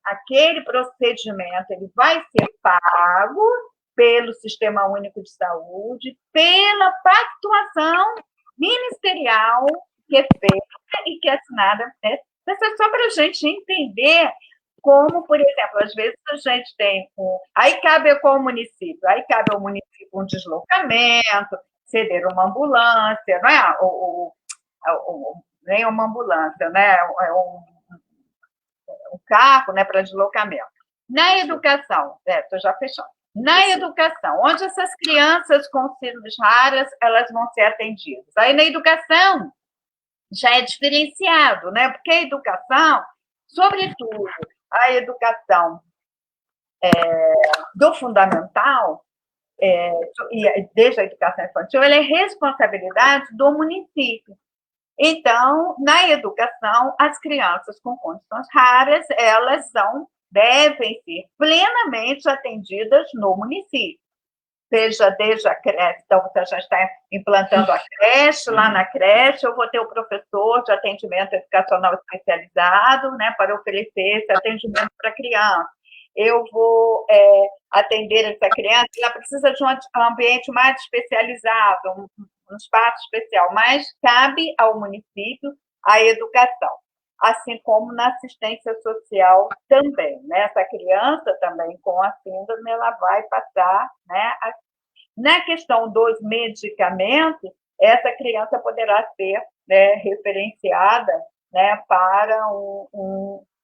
Aquele procedimento ele vai ser pago pelo Sistema Único de Saúde, pela pactuação ministerial que é feita e que é assinada, né? Isso é só para a gente entender como, por exemplo, às vezes a gente tem aí cabe ao município um deslocamento, ceder uma ambulância, não é? Nem uma ambulância, né? Um carro, né, para deslocamento. Na educação, estou já fechando. Na educação, onde essas crianças com síndromes raras, elas vão ser atendidas. Aí na educação já é diferenciado, né? Porque a educação, sobretudo a educação do fundamental, e desde a educação infantil, ela é responsabilidade do município. Então, na educação, as crianças com condições raras, elas devem ser plenamente atendidas no município. Seja desde a creche, então você já está implantando a creche, lá na creche eu vou ter o professor de atendimento educacional especializado, né, para oferecer esse atendimento para a criança. Eu vou atender essa criança, ela precisa de um ambiente mais especializado, um espaço especial, mas cabe ao município a educação, assim como na assistência social também, né? Essa criança também com a síndrome, ela vai passar, né? Na questão dos medicamentos, essa criança poderá ser, né, referenciada, né, para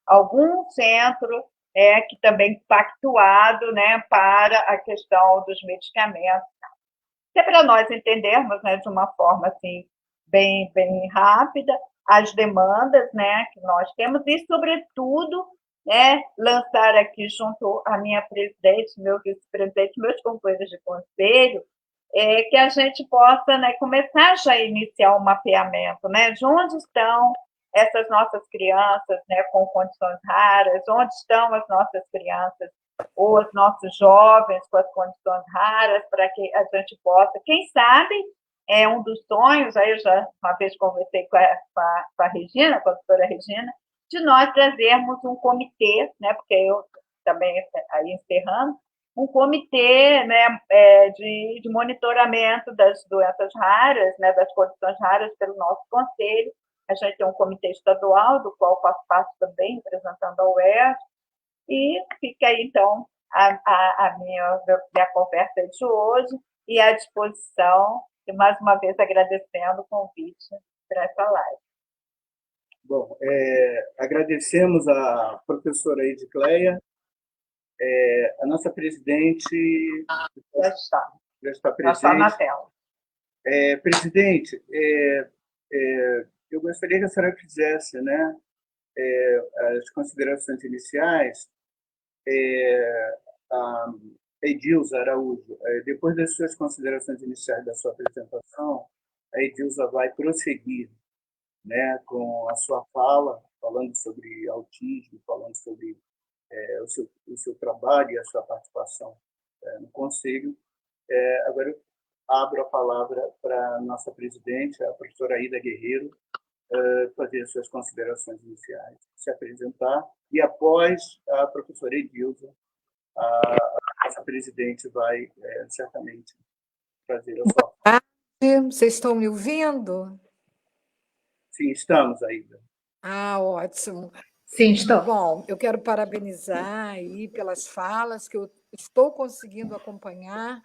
algum centro que também pactuado, né, para a questão dos medicamentos. É para nós entendermos, né, de uma forma assim bem rápida as demandas, né, que nós temos e, sobretudo, né, lançar aqui junto à minha presidente, meu vice-presidente, meus companheiros de conselho, que a gente possa, né, começar já a iniciar um mapeamento, né, de onde estão essas nossas crianças, né, com condições raras, onde estão as nossas crianças ou os nossos jovens com as condições raras, para que a gente possa, quem sabe, um dos sonhos, aí eu já uma vez conversei com a Regina, com a doutora Regina, de nós trazermos um comitê, né, porque eu também, aí encerrando, um comitê, né, de monitoramento das doenças raras, né, das condições raras pelo nosso conselho. A gente tem um comitê estadual, do qual faço parte também, representando a UERJ, e fica aí, então, a minha conversa de hoje e à disposição, e mais uma vez agradecendo o convite para essa live. Bom, agradecemos a professora Edicleia, a nossa presidente Já está presente. Já está na tela. Presidente, eu gostaria que a senhora fizesse, né, as considerações iniciais. A Edilza Araújo, depois das suas considerações iniciais da sua apresentação, a Edilza vai prosseguir, né, com a sua fala, falando sobre autismo, falando sobre o seu trabalho e a sua participação no Conselho. Agora eu abro a palavra para a nossa presidente, a professora Aida Guerreiro, fazer as suas considerações iniciais, se apresentar, e após a professora Edilza, a nossa presidente vai certamente fazer a sua fala. Vocês estão me ouvindo? Sim, estamos, Aida. Ótimo. Sim, estou. Bom, eu quero parabenizar aí pelas falas que eu estou conseguindo acompanhar,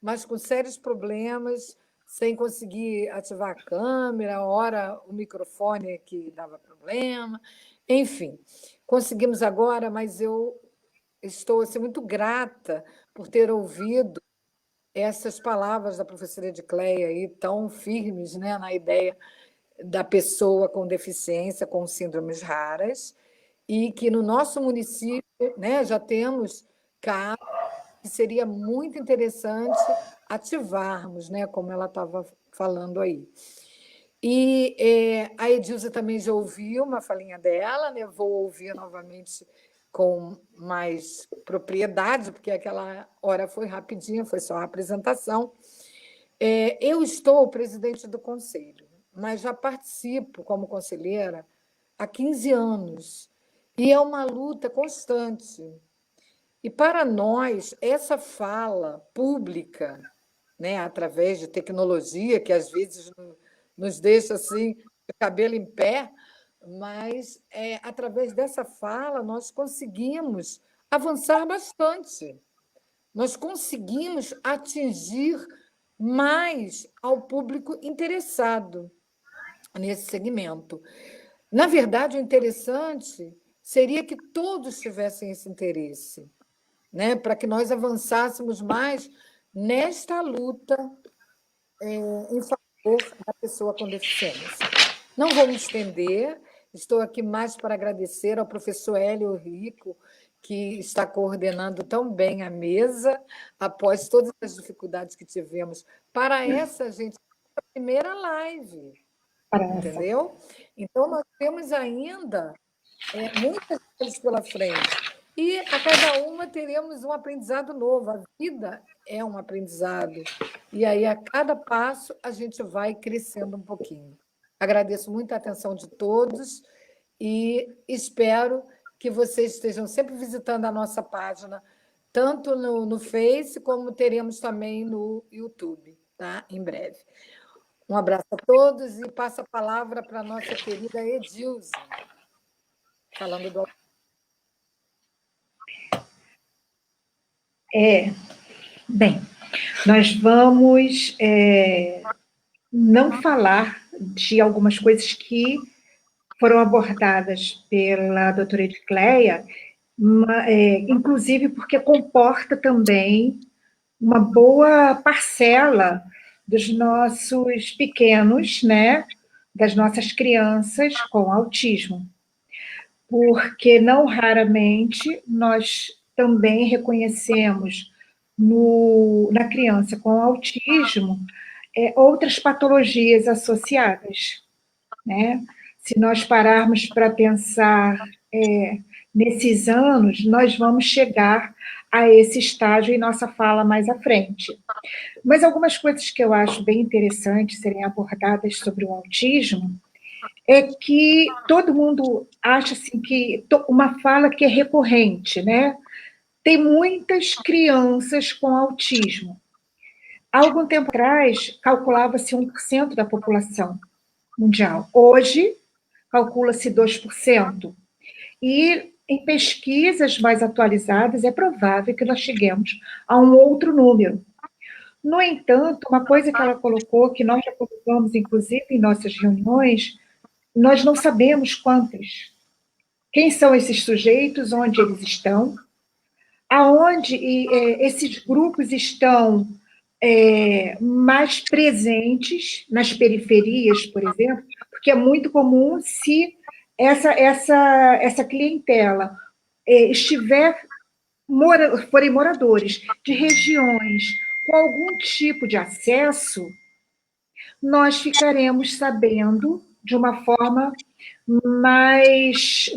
mas com sérios problemas, sem conseguir ativar a câmera, ora o microfone que dava problema. Enfim, conseguimos agora, mas eu estou assim, muito grata por ter ouvido essas palavras da professora Edicleia aí, tão firmes, né, na ideia da pessoa com deficiência, com síndromes raras, e que no nosso município, né, já temos casos que seria muito interessante ativarmos, né, como ela estava falando aí. E a Edilza também já ouviu uma falinha dela, né, vou ouvir novamente com mais propriedade, porque aquela hora foi rapidinha, foi só a apresentação. Eu estou presidente do conselho, mas já participo como conselheira há 15 anos, e é uma luta constante. E, para nós, essa fala pública, né, através de tecnologia, que às vezes nos deixa assim, de cabelo em pé, mas através dessa fala nós conseguimos avançar bastante. Nós conseguimos atingir mais ao público interessado nesse segmento. Na verdade, o interessante seria que todos tivessem esse interesse, né, para que nós avançássemos mais nesta luta em favor da pessoa com deficiência. Não vou me estender, estou aqui mais para agradecer ao professor Hélio Rico, que está coordenando tão bem a mesa, após todas as dificuldades que tivemos para essa, gente, a primeira live. entendeu? Então, nós temos ainda muitas coisas pela frente. E a cada uma teremos um aprendizado novo. A vida é um aprendizado. E aí, a cada passo, a gente vai crescendo um pouquinho. Agradeço muito a atenção de todos e espero que vocês estejam sempre visitando a nossa página, tanto no Face, como teremos também no YouTube, tá? Em breve. Um abraço a todos e passo a palavra para a nossa querida Edilze, falando do... Bem, nós vamos não falar de algumas coisas que foram abordadas pela doutora Edicleia, inclusive porque comporta também uma boa parcela dos nossos pequenos, né, das nossas crianças com autismo. Porque não raramente nós também reconhecemos na criança com autismo outras patologias associadas, né? Se nós pararmos para pensar nesses anos, nós vamos chegar a esse estágio em nossa fala mais à frente. Mas algumas coisas que eu acho bem interessantes serem abordadas sobre o autismo é que todo mundo acha assim, que uma fala que é recorrente, né? Tem muitas crianças com autismo. Há algum tempo atrás, calculava-se 1% da população mundial. Hoje, calcula-se 2%. E em pesquisas mais atualizadas, é provável que nós cheguemos a um outro número. No entanto, uma coisa que ela colocou, que nós já colocamos, inclusive, em nossas reuniões, nós não sabemos quantos. Quem são esses sujeitos, onde eles estão, aonde esses grupos estão mais presentes, nas periferias, por exemplo, porque é muito comum se essa clientela forem moradores de regiões com algum tipo de acesso, nós ficaremos sabendo de uma forma mais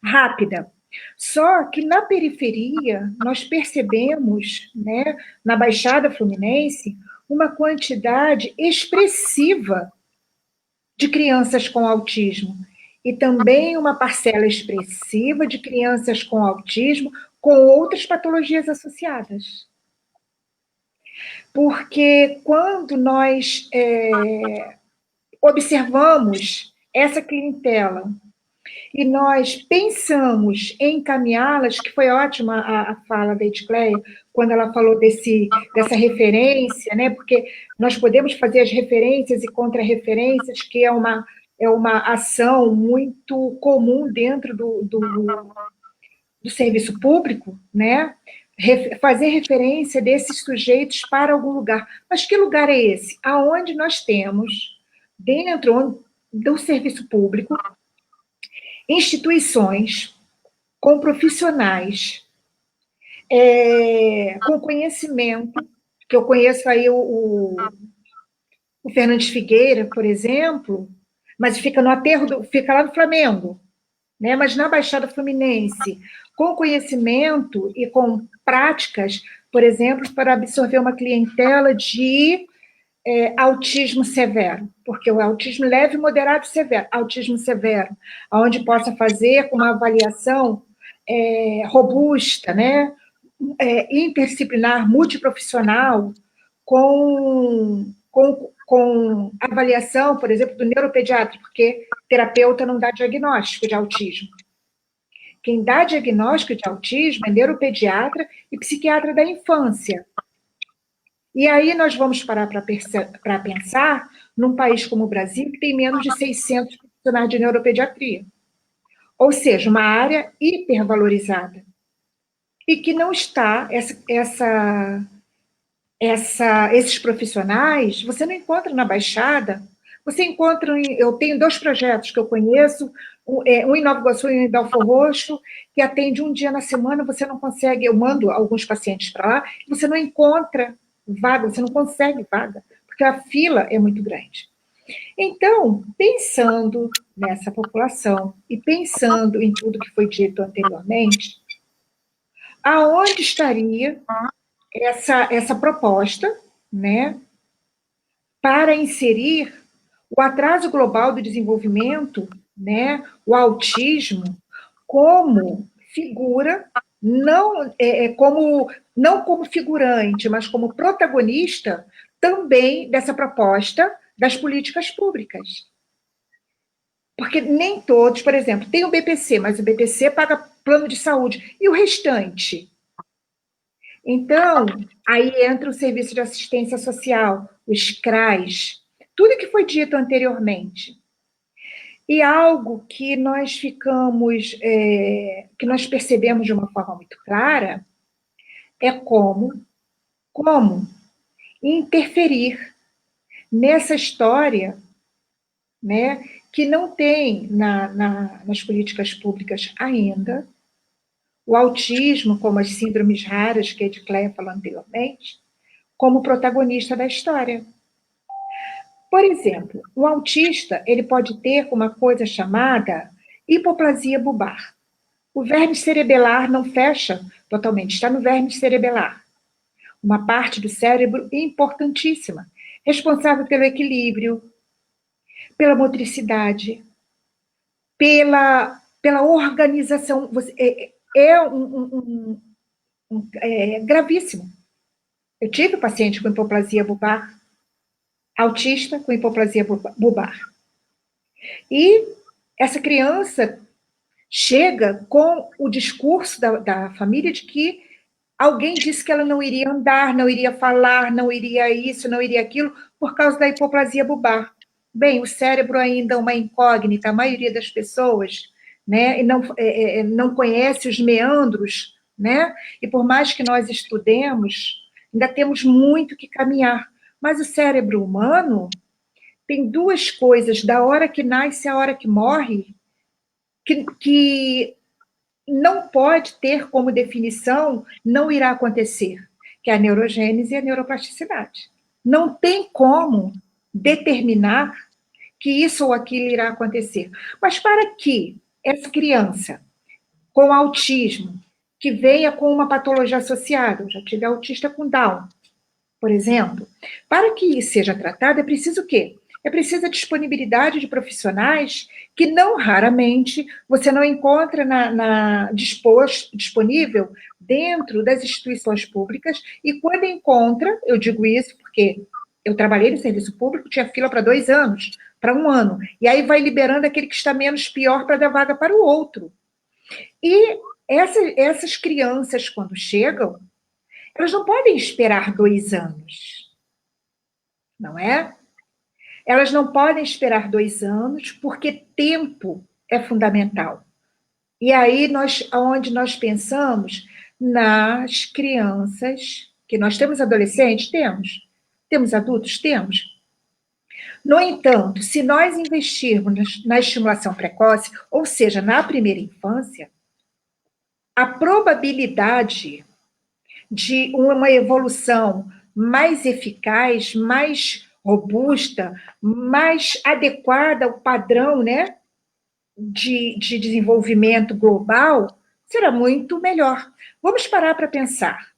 rápida. Só que na periferia, nós percebemos, né, na Baixada Fluminense, uma quantidade expressiva de crianças com autismo e também uma parcela expressiva de crianças com autismo com outras patologias associadas. Porque quando nós observamos essa clientela e nós pensamos em encaminhá-las, que foi ótima a fala da Edicleia, quando ela falou dessa referência, né? Porque nós podemos fazer as referências e contra-referências, que é uma ação muito comum dentro do serviço público, né? Fazer referência desses sujeitos para algum lugar. Mas que lugar é esse? Aonde nós temos, dentro do serviço público, instituições com profissionais, com conhecimento, que eu conheço aí o Fernandes Figueira, por exemplo, mas fica no aterro, fica lá no Flamengo, né? Mas na Baixada Fluminense, com conhecimento e com práticas, por exemplo, para absorver uma clientela de autismo severo, porque o autismo leve, moderado e severo, autismo severo, onde possa fazer uma avaliação robusta, né, interdisciplinar, multiprofissional, com avaliação, por exemplo, do neuropediatra, porque terapeuta não dá diagnóstico de autismo. Quem dá diagnóstico de autismo é neuropediatra e psiquiatra da infância. E aí nós vamos parar para pensar num país como o Brasil, que tem menos de 600 profissionais de neuropediatria. Ou seja, uma área hipervalorizada. E que não está, esses profissionais, você não encontra na Baixada, você encontra, eu tenho 2 projetos que eu conheço, um em Nova Iguaçu e um em Belfor Roxo, que atende um dia na semana, você não consegue, eu mando alguns pacientes para lá, você não encontra vaga, você não consegue vaga, porque a fila é muito grande. Então, pensando nessa população e pensando em tudo que foi dito anteriormente, aonde estaria essa proposta, né, para inserir o atraso global do desenvolvimento, né, o autismo, como figura, não como figurante, mas como protagonista também dessa proposta das políticas públicas. Porque nem todos, por exemplo, tem o BPC, mas o BPC paga plano de saúde, e o restante? Então, aí entra o Serviço de Assistência Social, os CRAS, tudo que foi dito anteriormente. E algo que nós que nós percebemos de uma forma muito clara, é como interferir nessa história, né, que não tem nas políticas públicas ainda, o autismo, como as síndromes raras que a Edicleia falou anteriormente, como protagonista da história. Por exemplo, o autista ele pode ter uma coisa chamada hipoplasia bulbar. O vérnice cerebelar não fecha totalmente, está no vérnice cerebelar. Uma parte do cérebro importantíssima, responsável pelo equilíbrio, pela motricidade, pela organização. É gravíssimo. Eu tive paciente com hipoplasia bulbar, autista com hipoplasia bulbar. E essa criança chega com o discurso da família de que alguém disse que ela não iria andar, não iria falar, não iria isso, não iria aquilo, por causa da hipoplasia bulbar. Bem, o cérebro ainda é uma incógnita, a maioria das pessoas, né, não conhece os meandros, né, e por mais que nós estudemos, ainda temos muito que caminhar. Mas o cérebro humano tem duas coisas, da hora que nasce à hora que morre, que não pode ter como definição, não irá acontecer, que é a neurogênese e a neuroplasticidade. Não tem como determinar que isso ou aquilo irá acontecer. Mas para que essa criança com autismo, que venha com uma patologia associada, eu já tive autista com Down, por exemplo, para que isso seja tratado, é preciso o quê? É preciso a disponibilidade de profissionais que não raramente você não encontra disponível dentro das instituições públicas, e quando encontra, eu digo isso porque eu trabalhei no serviço público, tinha fila para 2 anos, para 1 ano, e aí vai liberando aquele que está menos pior para dar vaga para o outro. E essas crianças, quando chegam, elas não podem esperar 2 anos, não é? Elas não podem esperar 2 anos, porque tempo é fundamental. E aí, onde nós pensamos nas crianças, que nós temos adolescentes? Temos adultos? Temos. No entanto, se nós investirmos na estimulação precoce, ou seja, na primeira infância, a probabilidade de uma evolução mais eficaz, mais robusta, mais adequada ao padrão, né, de desenvolvimento global, será muito melhor. Vamos parar para pensar.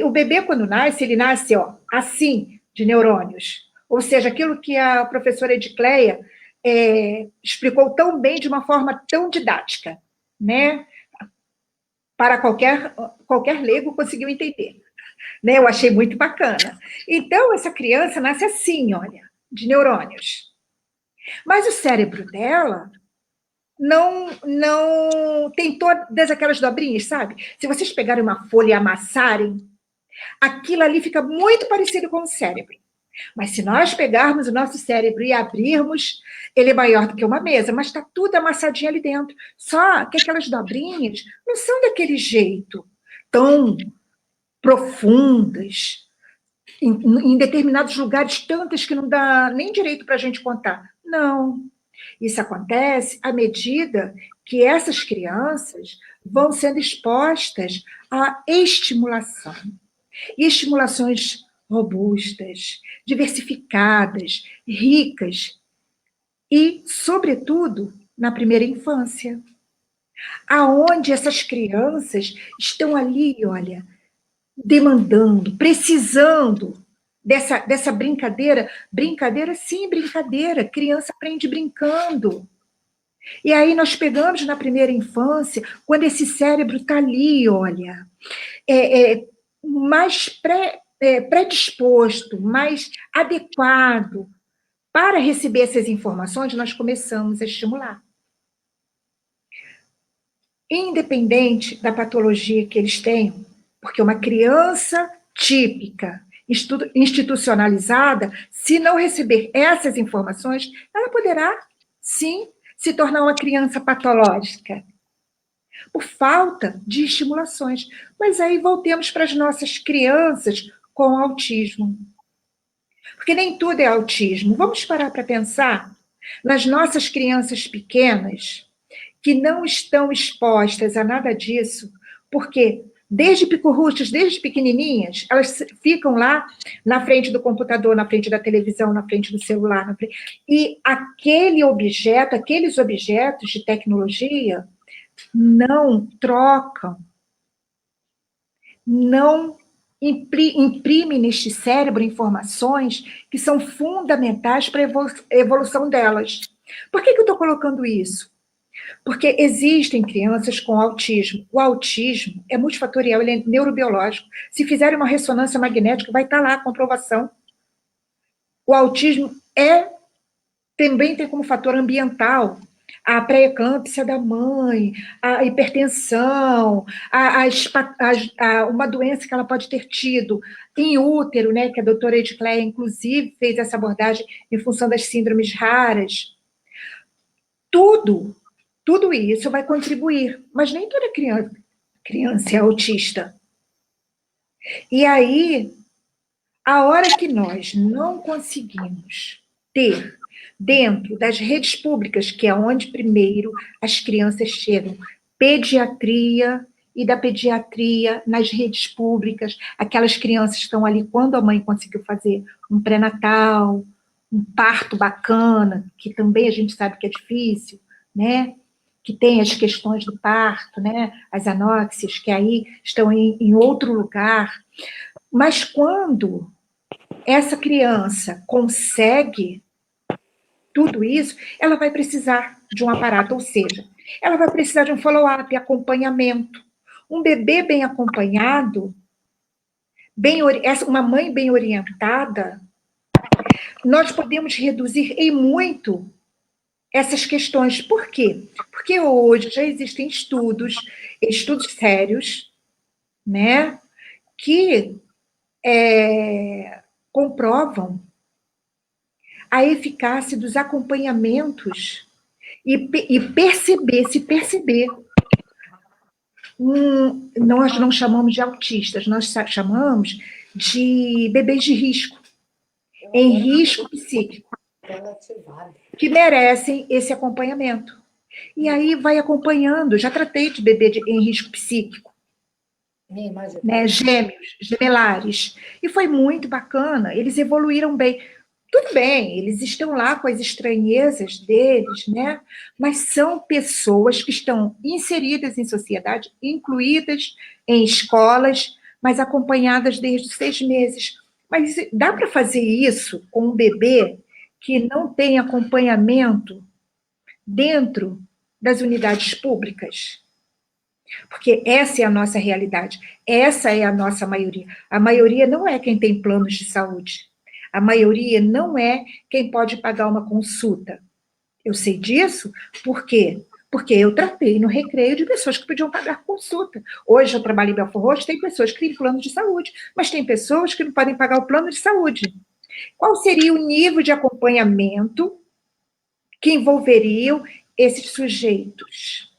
O bebê, quando nasce, ele nasce assim, de neurônios. Ou seja, aquilo que a professora Edicleia explicou tão bem, de uma forma tão didática, né? Para qualquer leigo conseguiu entender. Né? Eu achei muito bacana. Então, essa criança nasce assim, olha, de neurônios. Mas o cérebro dela não tem todas aquelas dobrinhas, sabe? Se vocês pegarem uma folha e amassarem, aquilo ali fica muito parecido com o cérebro. Mas se nós pegarmos o nosso cérebro e abrirmos, ele é maior do que uma mesa, mas está tudo amassadinho ali dentro. Só que aquelas dobrinhas não são daquele jeito tão profundas, em determinados lugares, tantas que não dá nem direito para a gente contar. Não. Isso acontece à medida que essas crianças vão sendo expostas à estimulação. E estimulações robustas, diversificadas, ricas e, sobretudo, na primeira infância, aonde essas crianças estão ali, olha, demandando, precisando dessa brincadeira. Brincadeira, sim, brincadeira. Criança aprende brincando. E aí nós pegamos na primeira infância, quando esse cérebro está ali, olha, mais predisposto, mais adequado para receber essas informações, nós começamos a estimular. Independente da patologia que eles tenham, porque uma criança típica, institucionalizada, se não receber essas informações, ela poderá, sim, se tornar uma criança patológica, por falta de estimulações. Mas aí voltemos para as nossas crianças com autismo. Porque nem tudo é autismo. Vamos parar para pensar nas nossas crianças pequenas que não estão expostas a nada disso, porque desde picurruchas, desde pequenininhas, elas ficam lá na frente do computador, na frente da televisão, na frente do celular, e aqueles objetos de tecnologia não trocam, não imprimem neste cérebro informações que são fundamentais para a evolução delas. Por que eu estou colocando isso? Porque existem crianças com autismo. O autismo é multifatorial, ele é neurobiológico. Se fizerem uma ressonância magnética, vai estar lá a comprovação. O autismo também tem como fator ambiental a pré-eclâmpsia da mãe, a hipertensão, uma doença que ela pode ter tido em útero, né, que a doutora Edcléia, inclusive, fez essa abordagem em função das síndromes raras. Tudo isso vai contribuir, mas nem toda criança é autista. E aí, a hora que nós não conseguimos ter dentro das redes públicas, que é onde primeiro as crianças chegam, pediatria, e da pediatria nas redes públicas, aquelas crianças que estão ali quando a mãe conseguiu fazer um pré-natal, um parto bacana, que também a gente sabe que é difícil, né? Que tem as questões do parto, né? As anóxias, que aí estão em outro lugar. Mas quando essa criança consegue tudo isso, ela vai precisar de um aparato, ou seja, ela vai precisar de um follow-up, acompanhamento. Um bebê bem acompanhado, uma mãe bem orientada, nós podemos reduzir em muito essas questões. Por quê? Porque hoje já existem estudos sérios, né, que comprovam a eficácia dos acompanhamentos e perceber. Nós não chamamos de autistas, nós chamamos de bebês de risco, em risco psíquico, que merecem esse acompanhamento. E aí vai acompanhando, já tratei de bebê em risco psíquico, né, gêmeos, gemelares, e foi muito bacana, eles evoluíram bem. Tudo bem, eles estão lá com as estranhezas deles, né? Mas são pessoas que estão inseridas em sociedade, incluídas em escolas, mas acompanhadas desde os 6 meses. Mas dá para fazer isso com um bebê que não tem acompanhamento dentro das unidades públicas? Porque essa é a nossa realidade, essa é a nossa maioria. A maioria não é quem tem planos de saúde. A maioria não é quem pode pagar uma consulta. Eu sei disso, por quê? Porque eu tratei no recreio de pessoas que podiam pagar consulta. Hoje eu trabalho em Belfort Roxo, tem pessoas que têm plano de saúde, mas tem pessoas que não podem pagar o plano de saúde. Qual seria o nível de acompanhamento que envolveriam esses sujeitos?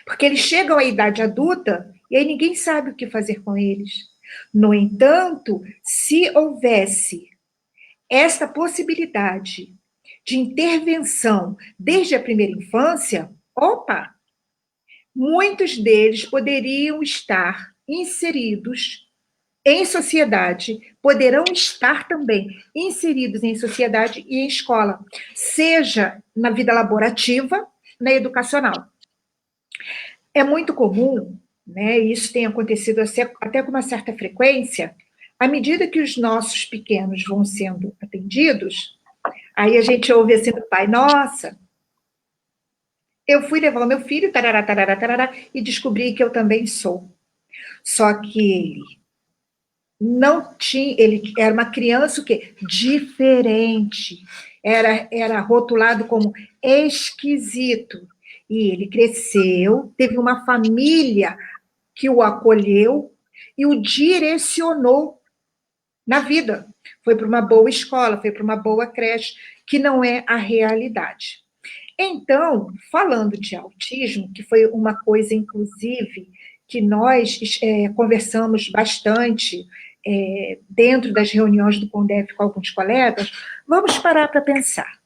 Porque eles chegam à idade adulta e aí ninguém sabe o que fazer com eles. No entanto, se houvesse esta possibilidade de intervenção desde a primeira infância, muitos deles poderiam estar inseridos em sociedade, poderão estar também inseridos em sociedade e em escola, seja na vida laborativa, na educacional. É muito comum, né, e isso tem acontecido até com uma certa frequência, à medida que os nossos pequenos vão sendo atendidos, aí a gente ouve assim do pai, nossa, eu fui levar o meu filho, tarará, tarará, tarará, e descobri que eu também sou. Só que ele não tinha, ele era uma criança o quê? Diferente. Era rotulado como esquisito. E ele cresceu, teve uma família que o acolheu e o direcionou na vida. Foi para uma boa escola, foi para uma boa creche, que não é a realidade. Então, falando de autismo, que foi uma coisa, inclusive, que nós conversamos bastante dentro das reuniões do CONDEF com alguns colegas, vamos parar para pensar.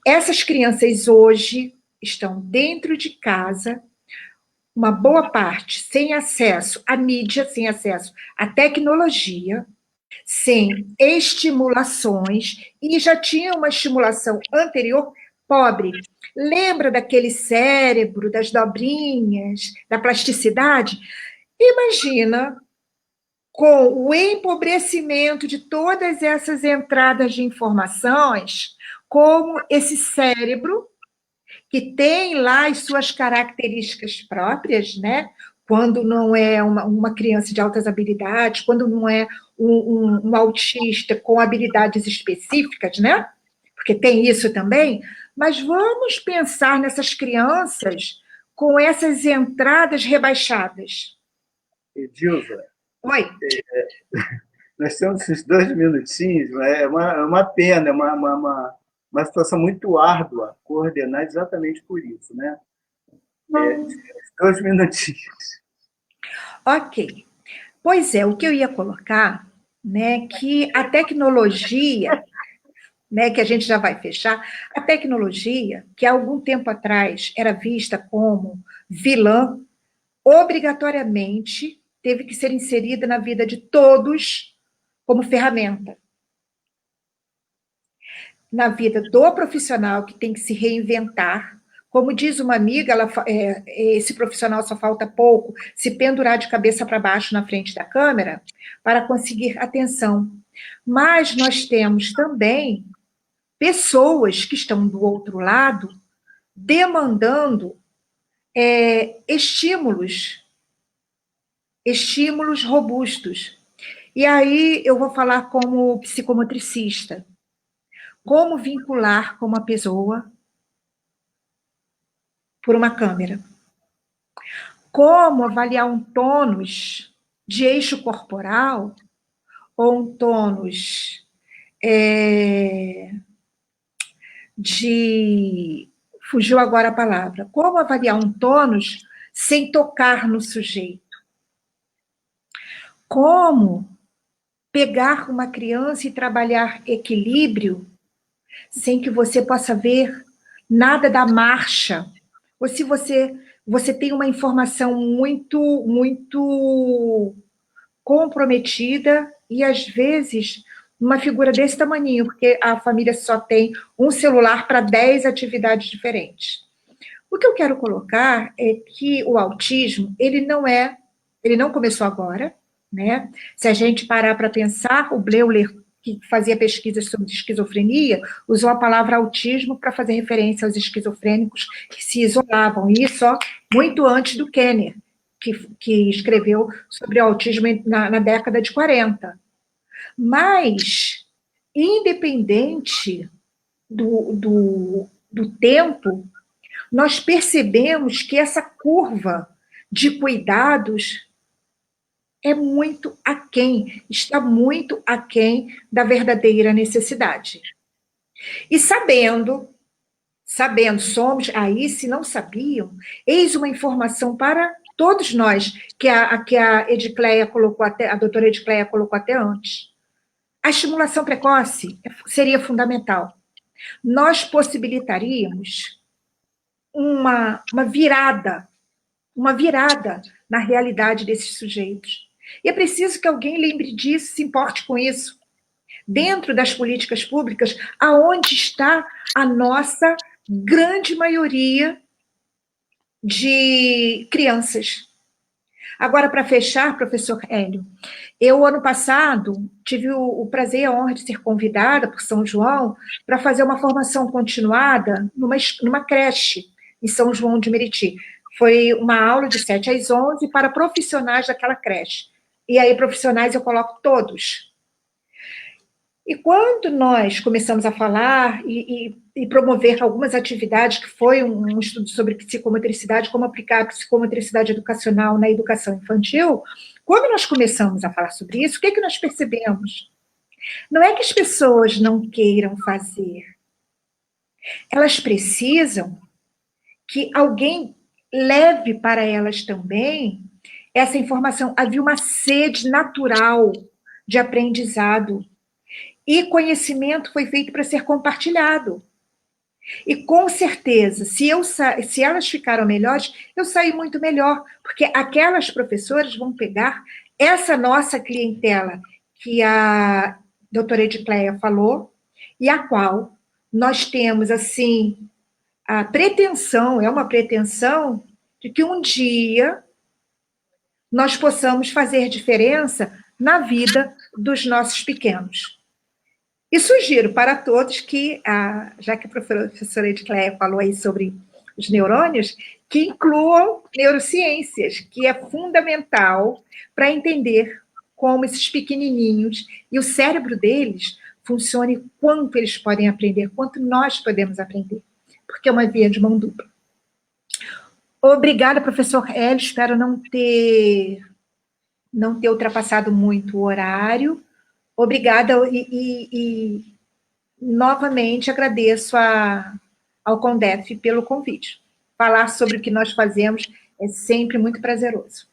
Essas crianças hoje estão dentro de casa, uma boa parte sem acesso à mídia, sem acesso à tecnologia, sem estimulações, e já tinha uma estimulação anterior pobre. Lembra daquele cérebro, das dobrinhas, da plasticidade? Imagina, com o empobrecimento de todas essas entradas de informações, como esse cérebro, que tem lá as suas características próprias, né? Quando não é uma criança de altas habilidades, quando não é um autista com habilidades específicas, né? Porque tem isso também, mas vamos pensar nessas crianças com essas entradas rebaixadas. Edilza, Oi? nós temos esses 2 minutinhos, é uma pena, é uma situação muito árdua coordenar exatamente por isso, né? 2 minutinhos. Ok. Pois é, o que eu ia colocar, né, que a tecnologia, né, que a gente já vai fechar, a tecnologia, que há algum tempo atrás era vista como vilã, obrigatoriamente teve que ser inserida na vida de todos como ferramenta. Na vida do profissional, que tem que se reinventar. Como diz uma amiga, esse profissional só falta pouco se pendurar de cabeça para baixo na frente da câmera para conseguir atenção. Mas nós temos também pessoas que estão do outro lado demandando estímulos robustos. E aí eu vou falar como psicomotricista. Como vincular com uma pessoa por uma câmera? Como avaliar um tônus de eixo corporal ou um tônus de... Fugiu agora a palavra. Como avaliar um tônus sem tocar no sujeito? Como pegar uma criança e trabalhar equilíbrio sem que você possa ver nada da marcha, ou se você tem uma informação muito comprometida e, às vezes, uma figura desse tamaninho, porque a família só tem um celular para 10 atividades diferentes. O que eu quero colocar é que o autismo, ele não começou agora, né? Se a gente parar para pensar, o Bleuler, que fazia pesquisas sobre esquizofrenia, usou a palavra autismo para fazer referência aos esquizofrênicos que se isolavam, e isso muito antes do Kenner, que escreveu sobre o autismo na década de 40. Mas, independente do tempo, nós percebemos que essa curva de cuidados é muito aquém, está muito aquém da verdadeira necessidade. E sabendo, somos, aí se não sabiam, eis uma informação para todos nós, que a Edicleia colocou a doutora Edicleia colocou até antes. A estimulação precoce seria fundamental. Nós possibilitaríamos uma virada na realidade desses sujeitos. E é preciso que alguém lembre disso, se importe com isso. Dentro das políticas públicas, aonde está a nossa grande maioria de crianças. Agora, para fechar, professor Hélio, eu, ano passado, tive o prazer e a honra de ser convidada por São João para fazer uma formação continuada numa creche em São João de Meriti. Foi uma aula de 7 às 11 para profissionais daquela creche. E aí, profissionais, eu coloco todos. E quando nós começamos a falar e promover algumas atividades, que foi um estudo sobre psicomotricidade, como aplicar a psicomotricidade educacional na educação infantil, quando nós começamos a falar sobre isso, o que é que nós percebemos? Não é que as pessoas não queiram fazer, elas precisam que alguém leve para elas também essa informação. Havia uma sede natural de aprendizado. E conhecimento foi feito para ser compartilhado. E, com certeza, se elas ficaram melhores, eu saí muito melhor, porque aquelas professoras vão pegar essa nossa clientela que a doutora Edicleia falou, e a qual nós temos, assim, a pretensão, é uma pretensão, de que um dia nós possamos fazer diferença na vida dos nossos pequenos. E sugiro para todos que, já que a professora Edicleia falou aí sobre os neurônios, que incluam neurociências, que é fundamental para entender como esses pequenininhos e o cérebro deles funciona, quanto eles podem aprender, quanto nós podemos aprender, porque é uma via de mão dupla. Obrigada, professor Hélio, espero não ter ultrapassado muito o horário. Obrigada e novamente agradeço ao CONDEF pelo convite. Falar sobre o que nós fazemos é sempre muito prazeroso.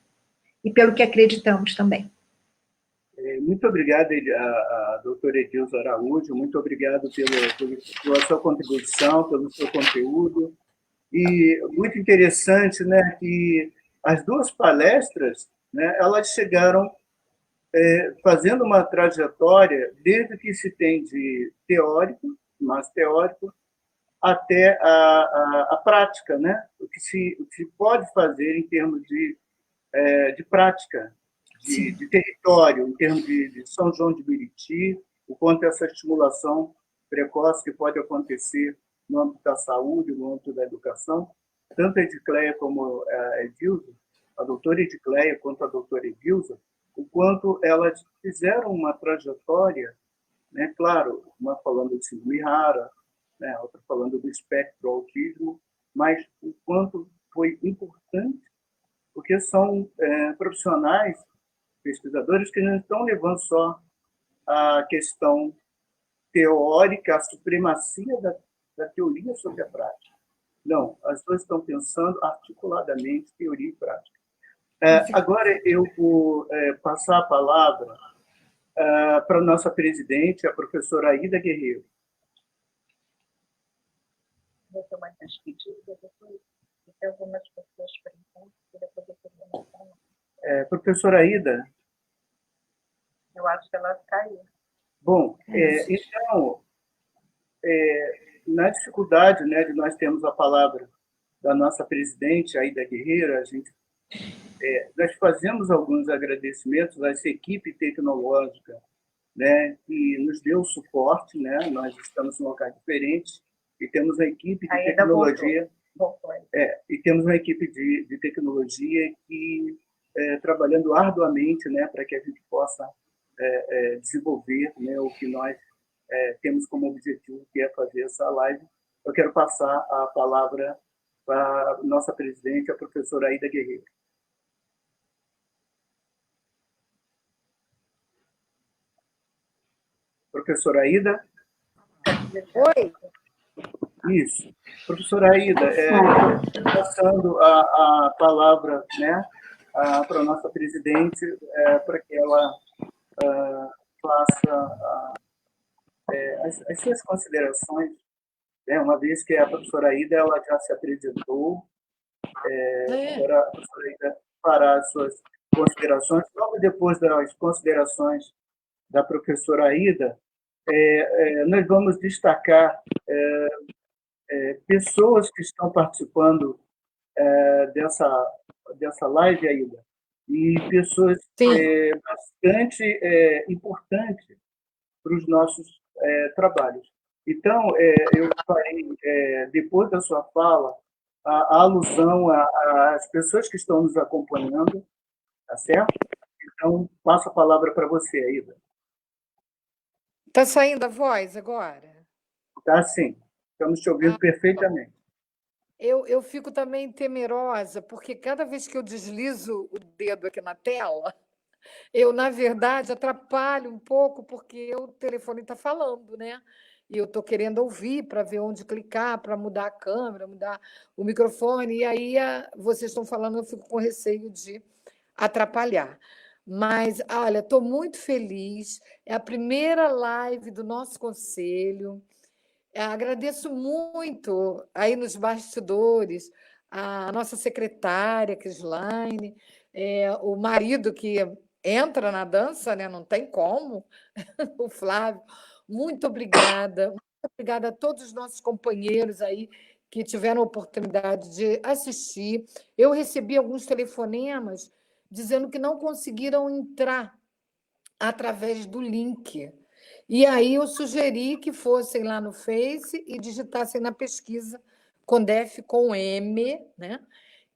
E pelo que acreditamos também. Muito obrigado, a doutora Edilza Araújo, muito obrigado pela sua contribuição, pelo seu conteúdo. E muito interessante, né, que as duas palestras, né, elas chegaram fazendo uma trajetória desde o que se tem de teórico, mais teórico, até a prática, né? O que se pode fazer em termos de prática, de território, em termos de São João de Meriti, o quanto essa estimulação precoce que pode acontecer no âmbito da saúde, no âmbito da educação. Tanto a Edicleia como a Edilza, a doutora Edicleia quanto a doutora Edilza, o quanto elas fizeram uma trajetória, né, claro, uma falando de síndrome rara, né, outra falando do espectro autismo, mas o quanto foi importante, porque são profissionais, pesquisadores, que não estão levando só a questão teórica, a supremacia da teoria sobre a prática. Não, as duas estão pensando articuladamente teoria e prática. Agora eu vou passar a palavra para a nossa presidente, a professora Aida Guerreiro. Vou ter uma despedida depois, e tem algumas pessoas perguntando, e depois eu pergunto. Professora Aida? Eu acho que ela caiu. Bom, então, na dificuldade, né, de nós termos a palavra da nossa presidente, Aida Guerreiro, nós fazemos alguns agradecimentos a essa equipe tecnológica, né, que nos deu suporte, né, nós estamos em um local diferente e temos uma equipe de tecnologia, e temos uma equipe de tecnologia que trabalhando arduamente, né, para que a gente possa desenvolver, né, o que nós temos como objetivo, que é fazer essa live. Eu quero passar a palavra para a nossa presidente, a professora Aida Guerreiro. Professora Aida? Oi. Isso. Professora Aida, passando a palavra, né, para a nossa presidente, para que ela faça as suas considerações, né, uma vez que a professora Aida ela já se apresentou, agora a professora Aida fará as suas considerações, logo logo depois das considerações da professora Aida, nós vamos destacar pessoas que estão participando dessa live, Aida, e pessoas bastante importantes para os nossos trabalhos. Então, eu farei, depois da sua fala, a alusão às pessoas que estão nos acompanhando, tá certo? Então, passo a palavra para você, Aida. Está saindo a voz agora? Tá, sim. Estamos te ouvindo perfeitamente. Eu fico também temerosa, porque cada vez que eu deslizo o dedo aqui na tela, eu, na verdade, atrapalho um pouco, porque o telefone está falando, né? E eu estou querendo ouvir para ver onde clicar, para mudar a câmera, mudar o microfone, e aí vocês estão falando, eu fico com receio de atrapalhar. Mas, olha, estou muito feliz, é a primeira live do nosso conselho. Agradeço muito aí nos bastidores a nossa secretária, Crislaine, o marido que entra na dança, né? Não tem como, o Flávio. Muito obrigada a todos os nossos companheiros aí que tiveram a oportunidade de assistir. Eu recebi alguns telefonemas dizendo que não conseguiram entrar através do link. E aí eu sugeri que fossem lá no Face e digitassem na pesquisa Condef com M, né?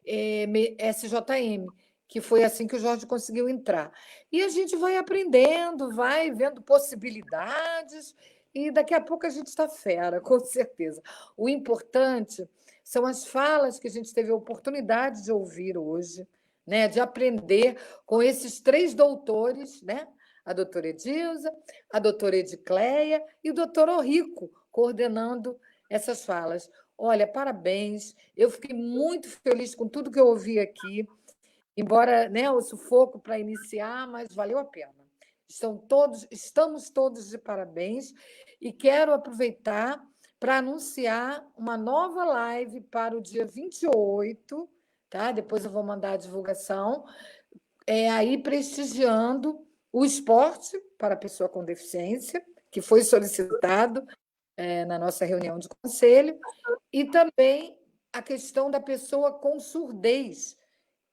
SJM, que foi assim que o Jorge conseguiu entrar. E a gente vai aprendendo, vai vendo possibilidades, e daqui a pouco a gente está fera, com certeza. O importante são as falas que a gente teve a oportunidade de ouvir hoje, né? De aprender com esses 3 doutores, né? A doutora Edilza, a doutora Edicleia e o doutor Orrico, coordenando essas falas. Olha, parabéns, eu fiquei muito feliz com tudo que eu ouvi aqui, embora, né, o sufoco para iniciar, mas valeu a pena. Estamos todos de parabéns, e quero aproveitar para anunciar uma nova live para o dia 28, tá? Depois eu vou mandar a divulgação, aí prestigiando o esporte para a pessoa com deficiência, que foi solicitado na nossa reunião de conselho, e também a questão da pessoa com surdez,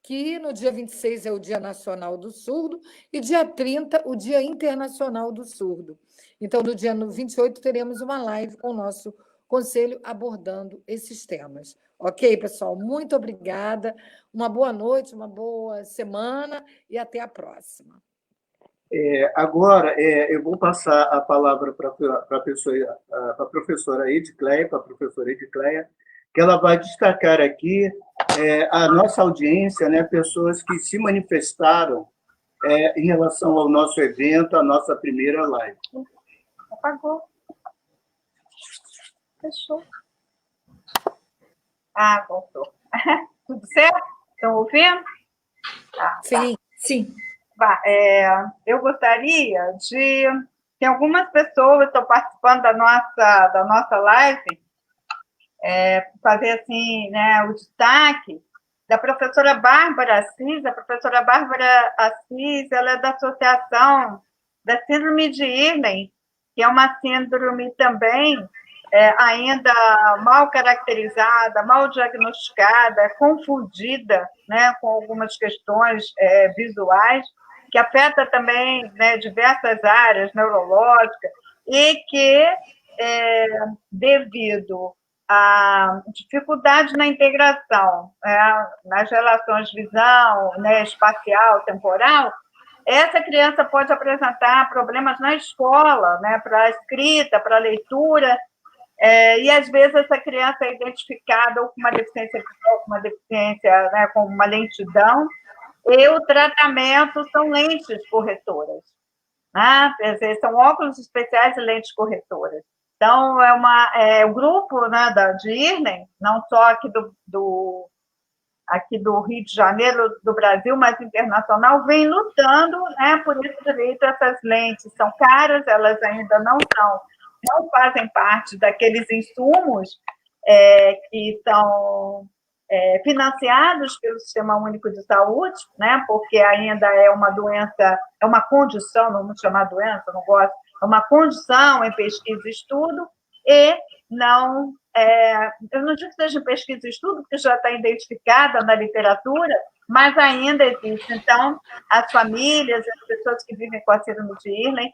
que no dia 26 é o Dia Nacional do Surdo e dia 30 o Dia Internacional do Surdo. Então, no dia 28, teremos uma live com o nosso conselho abordando esses temas. Ok, pessoal? Muito obrigada. Uma boa noite, uma boa semana e até a próxima. Agora, eu vou passar a palavra para a professora Edicleia, que ela vai destacar aqui a nossa audiência, né, pessoas que se manifestaram em relação ao nosso evento, a nossa primeira live. Apagou. Fechou. Voltou. Tudo certo? Estão ouvindo? Sim. Tá. Sim. Eu gostaria de... Tem algumas pessoas que estão participando da nossa live, fazer assim, né, o destaque da professora Bárbara Assis. A professora Bárbara Assis, ela é da Associação da Síndrome de Irlen, que é uma síndrome também ainda mal caracterizada, mal diagnosticada, confundida, né, com algumas questões visuais, que afeta também, né, diversas áreas neurológicas, e que, devido à dificuldade na integração, nas relações de visão, né, espacial, temporal, essa criança pode apresentar problemas na escola, né, para a escrita, para a leitura, e às vezes essa criança é identificada ou com uma deficiência visual, com uma deficiência, né, com uma lentidão, e o tratamento são lentes corretoras, né? São óculos especiais e lentes corretoras. Então, o grupo, né, de Irlen, não só aqui do Rio de Janeiro, do Brasil, mas internacional, vem lutando, né, por esse direito. Essas lentes são caras, elas ainda não fazem parte daqueles insumos que são financiados pelo Sistema Único de Saúde, né, porque ainda é uma doença, é uma condição, não vamos chamar doença, não gosto, é uma condição em pesquisa e estudo, e não, eu não digo que seja pesquisa e estudo, porque já está identificada na literatura, mas ainda existe. Então, as famílias, as pessoas que vivem com a síndrome de Irlen,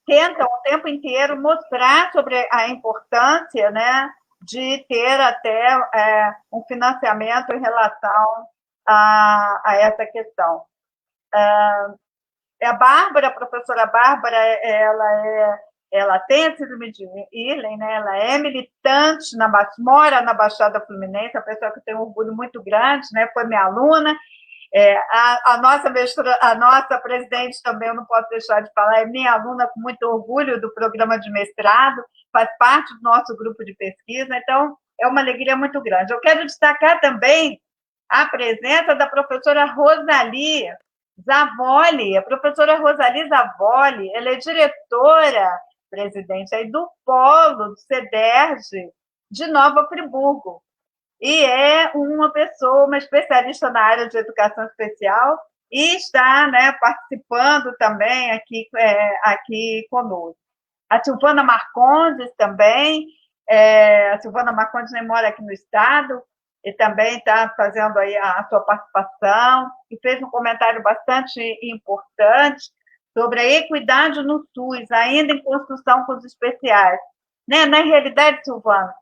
tentam o tempo inteiro mostrar sobre a importância, né, de ter até um financiamento em relação a essa questão. A Bárbara, a professora Bárbara, ela tem a síndrome de Irlen, né? Ela é militante, mora na Baixada Fluminense, é uma pessoa que tem um orgulho muito grande, né? Foi minha aluna. A nossa presidente também, eu não posso deixar de falar, é minha aluna com muito orgulho do programa de mestrado, faz parte do nosso grupo de pesquisa, então é uma alegria muito grande. Eu quero destacar também a presença da professora Rosali Zavoli. A professora Rosali Zavoli, ela é diretora, presidente aí do Polo, do CEDERJ, de Nova Friburgo, e é uma especialista na área de educação especial, e está, né, participando também aqui conosco. A Silvana Marcondes também, a Silvana Marcondes nem mora aqui no estado, e também está fazendo aí a sua participação, e fez um comentário bastante importante sobre a equidade no SUS, ainda em construção com os especiais. Né? Na realidade, Silvana,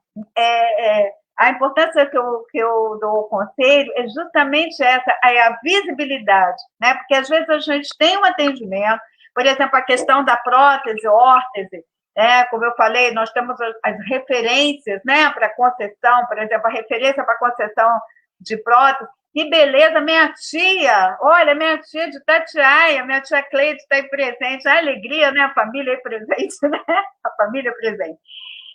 a importância que eu dou ao conselho é justamente essa, a visibilidade, né? Porque às vezes a gente tem um atendimento, por exemplo, a questão da prótese, órtese, como eu falei, nós temos as referências, né, para concessão, por exemplo, a referência para concessão de prótese. Que beleza, minha tia de Itatiaia, minha tia Cleide está aí presente, a alegria, né, a família aí presente, né, a família presente.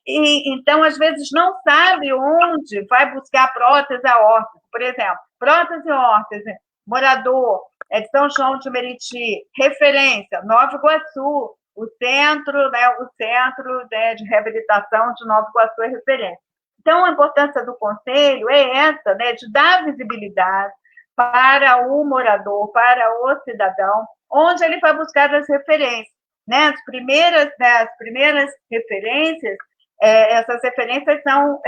E, então, às vezes, não sabe onde vai buscar prótese a órtese. Por exemplo, prótese e órtese, morador, de São João de Meriti, referência, Nova Iguaçu, o centro, né, de reabilitação de Nova Iguaçu é referência. Então, a importância do conselho é essa, né, de dar visibilidade para o morador, para o cidadão, onde ele vai buscar as referências. Né? As primeiras referências, essas referências são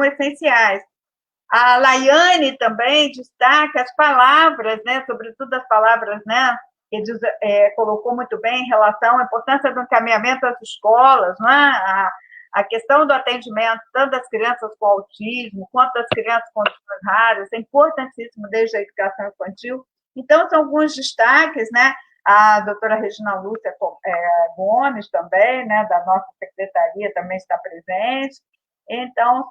essenciais. A Laiane também destaca as palavras, né, sobretudo as palavras, né, que colocou muito bem em relação à importância do encaminhamento às escolas, né, a questão do atendimento tanto das crianças com autismo quanto das crianças com condições raras, é importantíssimo desde a educação infantil. Então, são alguns destaques, né, a doutora Regina Lúcia Gomes também, né, da nossa secretaria, também está presente. Então,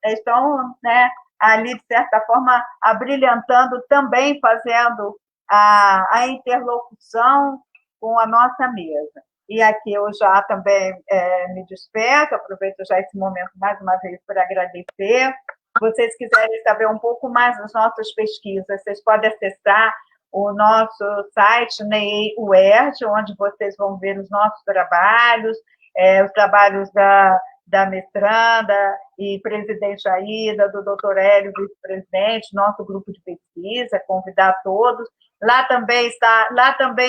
estão, né, ali, de certa forma, abrilhantando também, fazendo a interlocução com a nossa mesa. E aqui eu já também me despeço, aproveito já esse momento mais uma vez para agradecer. Se vocês quiserem saber um pouco mais das nossas pesquisas, vocês podem acessar o nosso site, NEI UERJ, onde vocês vão ver os nossos trabalhos, os trabalhos da mestranda e presidente Aida, do doutor Hélio, vice-presidente, nosso grupo de pesquisa, convidar todos. Lá também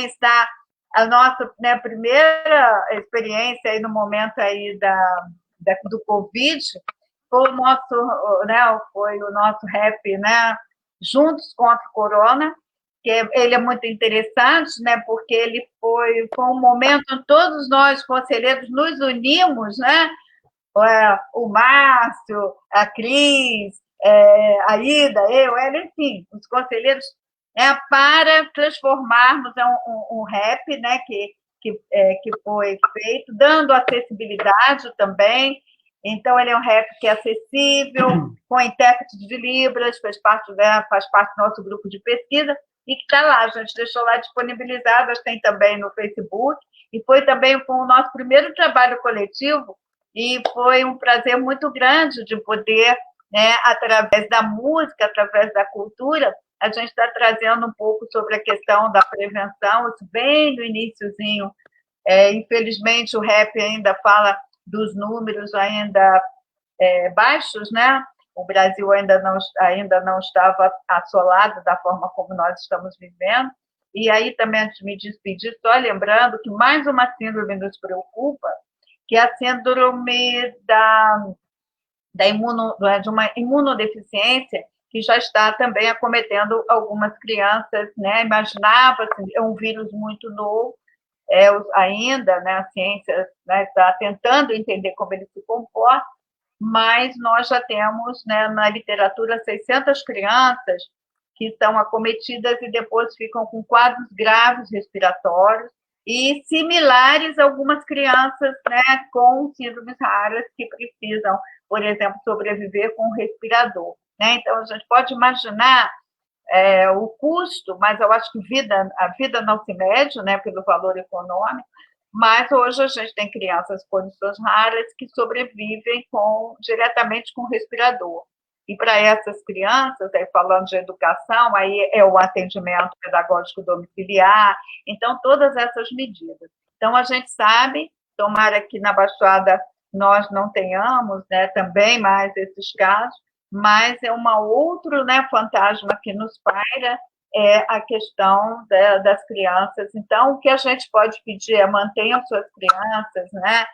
está a nossa, né, primeira experiência aí no momento aí do Covid, foi o nosso rap, né, Juntos contra o Corona, que ele é muito interessante, né, porque ele foi um momento em que todos nós, conselheiros, nos unimos, né, o Márcio, a Cris, a Ida, ela, enfim, os conselheiros, para transformarmos um rap, né, que foi feito, dando acessibilidade também. Então, ele é um rap que é acessível, com intérprete de Libras, faz parte do nosso grupo de pesquisa, e que está lá, a gente deixou lá disponibilizado, tem também no Facebook, e foi o nosso primeiro trabalho coletivo, e foi um prazer muito grande de poder, né, através da música, através da cultura, a gente está trazendo um pouco sobre a questão da prevenção, bem no iniciozinho. Infelizmente, o rap ainda fala dos números ainda baixos, né? O Brasil ainda não estava assolado da forma como nós estamos vivendo. E aí também, antes de me despedir, só lembrando que mais uma síndrome nos preocupa, que é a síndrome de uma imunodeficiência, que já está também acometendo algumas crianças, né? Imaginava-se, é um vírus muito novo, ainda, né, a ciência, né, está tentando entender como ele se comporta, mas nós já temos, né, na literatura 600 crianças que estão acometidas e depois ficam com quadros graves respiratórios e similares a algumas crianças, né, com síndromes raras que precisam, por exemplo, sobreviver com um respirador, né? Então, a gente pode imaginar o custo, mas eu acho que a vida não se mede, né, pelo valor econômico, mas hoje a gente tem crianças com condições raras que sobrevivem diretamente com respirador. E para essas crianças, falando de educação, aí é o atendimento pedagógico domiciliar, então todas essas medidas. Então a gente sabe, tomara que na Baixada nós não tenhamos, né, também mais esses casos, mas é uma outro, né, fantasma que nos paira, é a questão das crianças. Então, o que a gente pode pedir é mantenham suas crianças, né,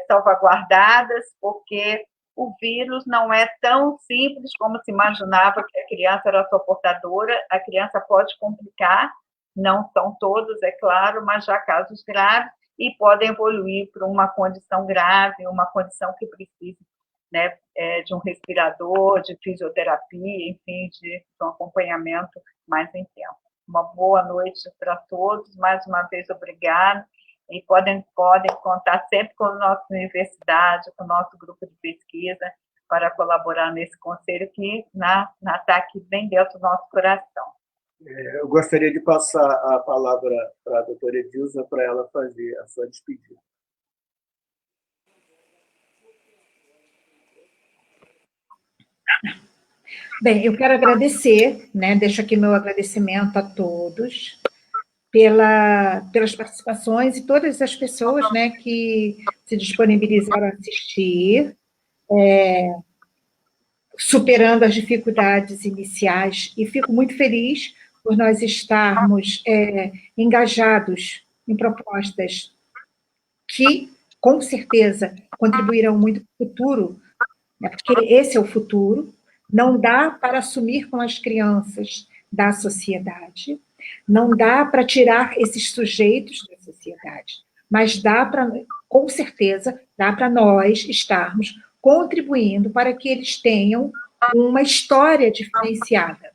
salvaguardadas, porque o vírus não é tão simples como se imaginava que a criança era só portadora. A criança pode complicar, não são todos, é claro, mas já casos graves, e podem evoluir para uma condição grave, uma condição que precise, né, de um respirador, de fisioterapia, enfim, de um acompanhamento mais intenso. Uma boa noite para todos, mais uma vez, obrigada, e podem contar sempre com a nossa universidade, com o nosso grupo de pesquisa, para colaborar nesse conselho que está aqui bem dentro do nosso coração. Eu gostaria de passar a palavra para a doutora Edilza, para ela fazer a sua despedida. Bem, eu quero agradecer, né, deixo aqui meu agradecimento a todos pelas participações e todas as pessoas, né, que se disponibilizaram a assistir, superando as dificuldades iniciais, e fico muito feliz por nós estarmos engajados em propostas que, com certeza, contribuirão muito para o futuro, né, porque esse é o futuro. Não dá para assumir com as crianças da sociedade, não dá para tirar esses sujeitos da sociedade, mas dá para, com certeza, dá para nós estarmos contribuindo para que eles tenham uma história diferenciada.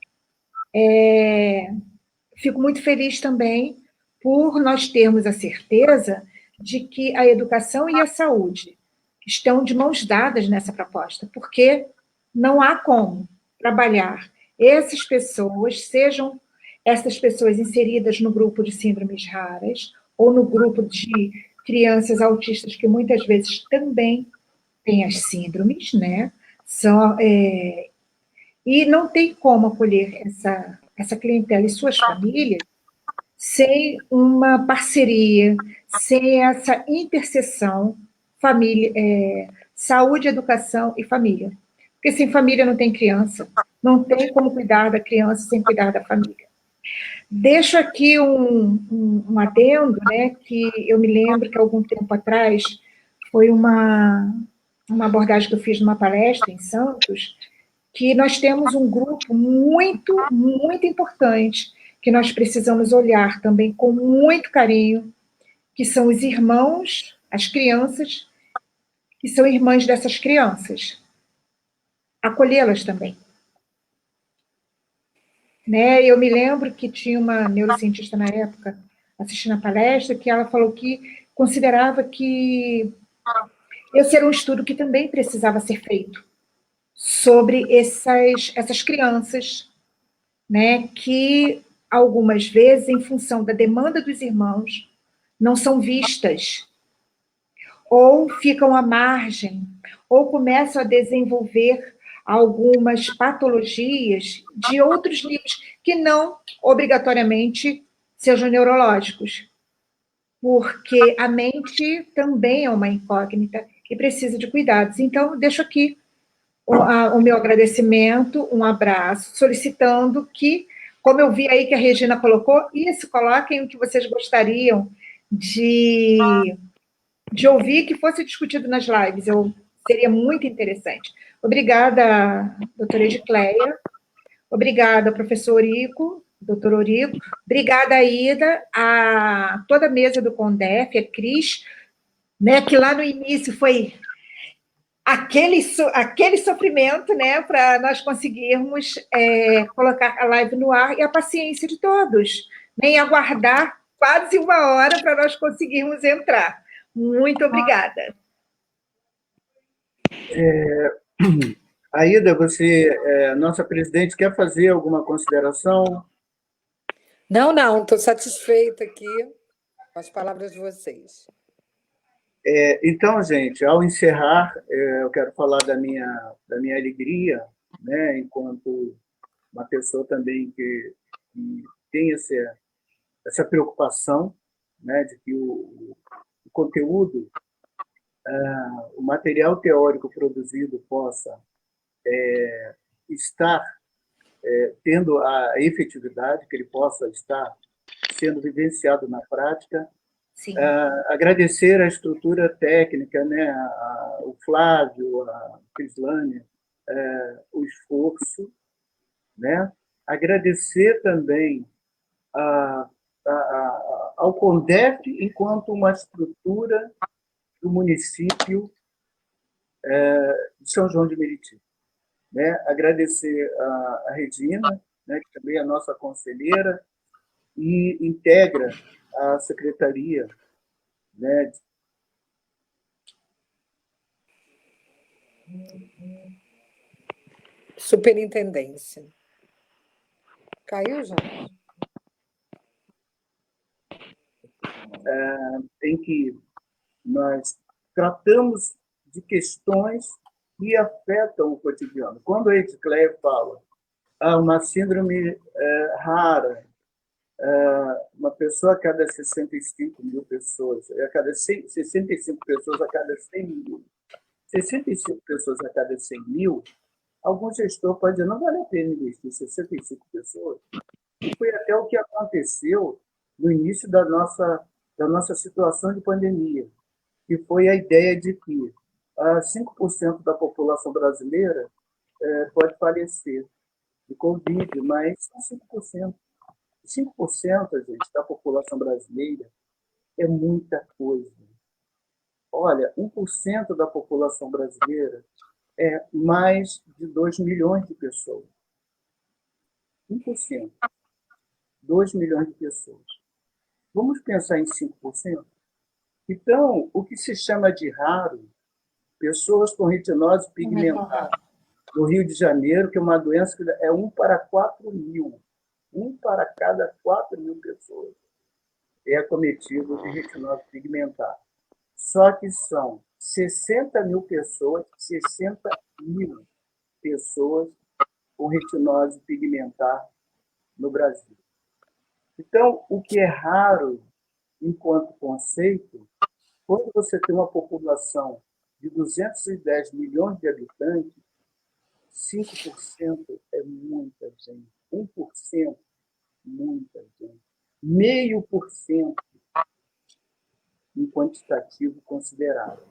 Fico muito feliz também por nós termos a certeza de que a educação e a saúde estão de mãos dadas nessa proposta, porque não há como trabalhar essas pessoas, sejam essas pessoas inseridas no grupo de síndromes raras ou no grupo de crianças autistas, que muitas vezes também têm as síndromes, né? E não tem como acolher essa clientela e suas famílias sem uma parceria, sem essa interseção saúde, educação e família. Porque sem família não tem criança, não tem como cuidar da criança sem cuidar da família. Deixo aqui um adendo, né, que eu me lembro que algum tempo atrás foi uma abordagem que eu fiz numa palestra em Santos, que nós temos um grupo muito, muito importante, que nós precisamos olhar também com muito carinho, que são os irmãos, as crianças, que são irmãs dessas crianças. Acolhê-las também. Né? Eu me lembro que tinha uma neurocientista na época, assistindo a palestra, que ela falou que considerava que esse era um estudo que também precisava ser feito sobre essas crianças, né, que algumas vezes, em função da demanda dos irmãos, não são vistas, ou ficam à margem, ou começam a desenvolver algumas patologias de outros níveis, que não obrigatoriamente sejam neurológicos, porque a mente também é uma incógnita, e precisa de cuidados. Então, deixo aqui o meu agradecimento, um abraço, solicitando que, como eu vi aí que a Regina colocou, isso, coloquem o que vocês gostariam de ouvir que fosse discutido nas lives, seria muito interessante. Obrigada, doutora Edicleia, obrigada, professor Orico, doutor Orico, obrigada, Aida, a toda a mesa do CONDEF, a Cris, né, que lá no início foi aquele sofrimento, né, para nós conseguirmos colocar a live no ar, e a paciência de todos, né, em aguardar quase 1 hora para nós conseguirmos entrar. Muito obrigada. Aida, você, nossa presidente, quer fazer alguma consideração? Não, estou satisfeita aqui com as palavras de vocês. Então, gente, ao encerrar, eu quero falar da minha alegria, né, enquanto uma pessoa também que tem essa preocupação, né, de que o conteúdo, o material teórico produzido possa estar tendo a efetividade, que ele possa estar sendo vivenciado na prática. Sim. Agradecer a estrutura técnica, né, o Flávio, a Crislane, o esforço, né? Agradecer também ao CONDEF enquanto uma estrutura do município de São João de Meriti, né? Agradecer a Regina, né, que também é a nossa conselheira e integra a secretaria, né? Superintendência. Caiu, já? Em que nós tratamos de questões que afetam o cotidiano. Quando a Edicleia fala uma síndrome rara, uma pessoa a cada 65 mil pessoas, a cada 65 pessoas a cada 100 mil, 65 pessoas a cada 100 mil, algum gestor pode dizer, não vale a pena investir 65 pessoas. E foi até o que aconteceu no início da nossa situação de pandemia, que foi a ideia de que 5% da população brasileira pode falecer de Covid, mas são 5%. 5%, gente, da população brasileira é muita coisa. Olha, 1% da população brasileira é mais de 2 milhões de pessoas. 1%. 2 milhões de pessoas. Vamos pensar em 5%? Então, o que se chama de raro, pessoas com retinose pigmentar no Rio de Janeiro, que é uma doença que é 1 para 4 mil. 1 para cada 4 mil pessoas é acometido de retinose pigmentar. Só que são 60 mil pessoas com retinose pigmentar no Brasil. Então, o que é raro enquanto conceito, quando você tem uma população de 210 milhões de habitantes, 5% é muita gente. 1%, muita gente. 0,5% em quantitativo considerável.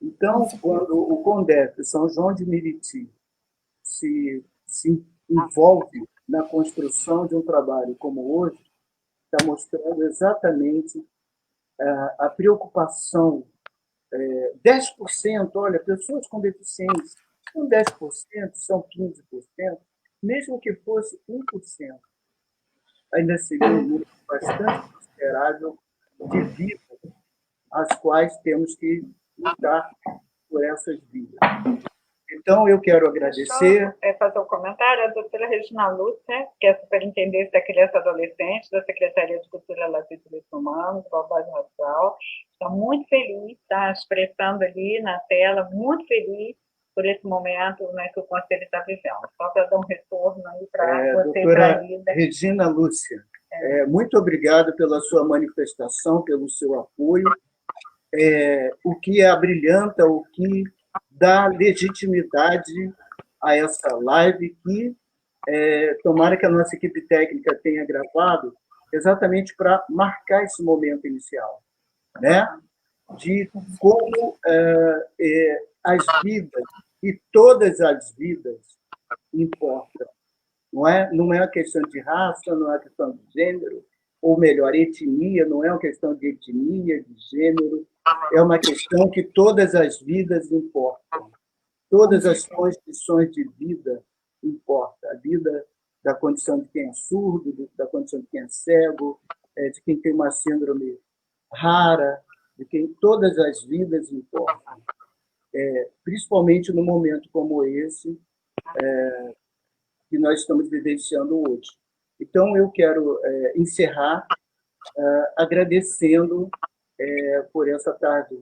Então, quando o CONDEF São João de Meriti se envolve na construção de um trabalho como hoje, está mostrando exatamente a preocupação. 10%, olha, pessoas com deficiência, são 10%, são 15%, mesmo que fosse 1%, ainda seria um número bastante considerável de vidas as quais temos que lutar por essas vidas. Então, eu quero agradecer. Fazer um comentário. A doutora Regina Lúcia, que é a superintendente da criança e adolescente da Secretaria de Cultura, Lazer e Direitos Humanos, Igualdade Racial, está muito feliz, está expressando ali na tela, muito feliz por esse momento, né, que o Conselho está vivendo. Só para dar um retorno aí para você. Doutora Regina Lúcia, muito obrigado pela sua manifestação, pelo seu apoio. o que abrilhanta, o que dá legitimidade a essa live que tomara que a nossa equipe técnica tenha gravado exatamente para marcar esse momento inicial, né? De como as vidas, e todas as vidas, importam. Não é uma questão de raça, não é uma questão de gênero, ou melhor, etnia, não é uma questão de etnia, de gênero, é uma questão que todas as vidas importam. Todas as condições de vida importam. A vida da condição de quem é surdo, da condição de quem é cego, de quem tem uma síndrome rara, de quem todas as vidas importam. Principalmente num momento como esse, que nós estamos vivenciando hoje. Então, eu quero encerrar agradecendo por essa tarde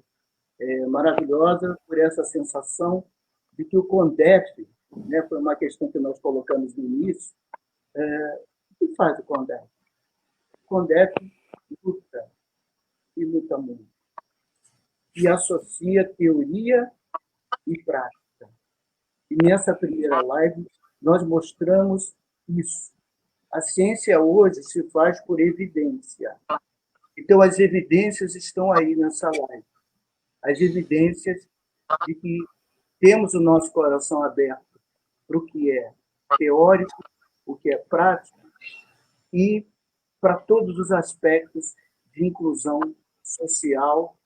maravilhosa, por essa sensação de que o CONDEF, né, foi uma questão que nós colocamos no início, o que faz o CONDEF? O CONDEF luta, e luta muito, e associa teoria e prática. E nessa primeira live, nós mostramos isso. A ciência hoje se faz por evidência. Então, as evidências estão aí nessa live. As evidências de que temos o nosso coração aberto para o que é teórico, o que é prático, e para todos os aspectos de inclusão social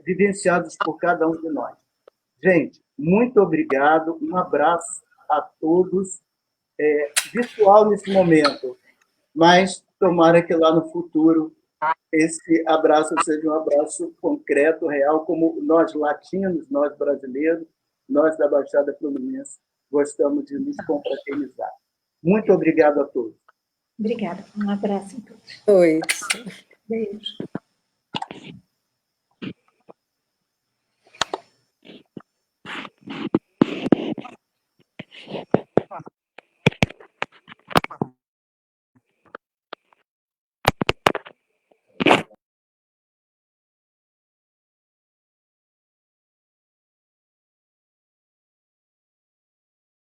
vivenciados por cada um de nós. Gente, muito obrigado, um abraço a todos, virtual nesse momento, mas tomara que lá no futuro esse abraço seja um abraço concreto, real, como nós latinos, nós brasileiros, nós da Baixada Fluminense, gostamos de nos confraternizar. Muito obrigado a todos. Obrigada. Um abraço a todos. Oi. Beijo.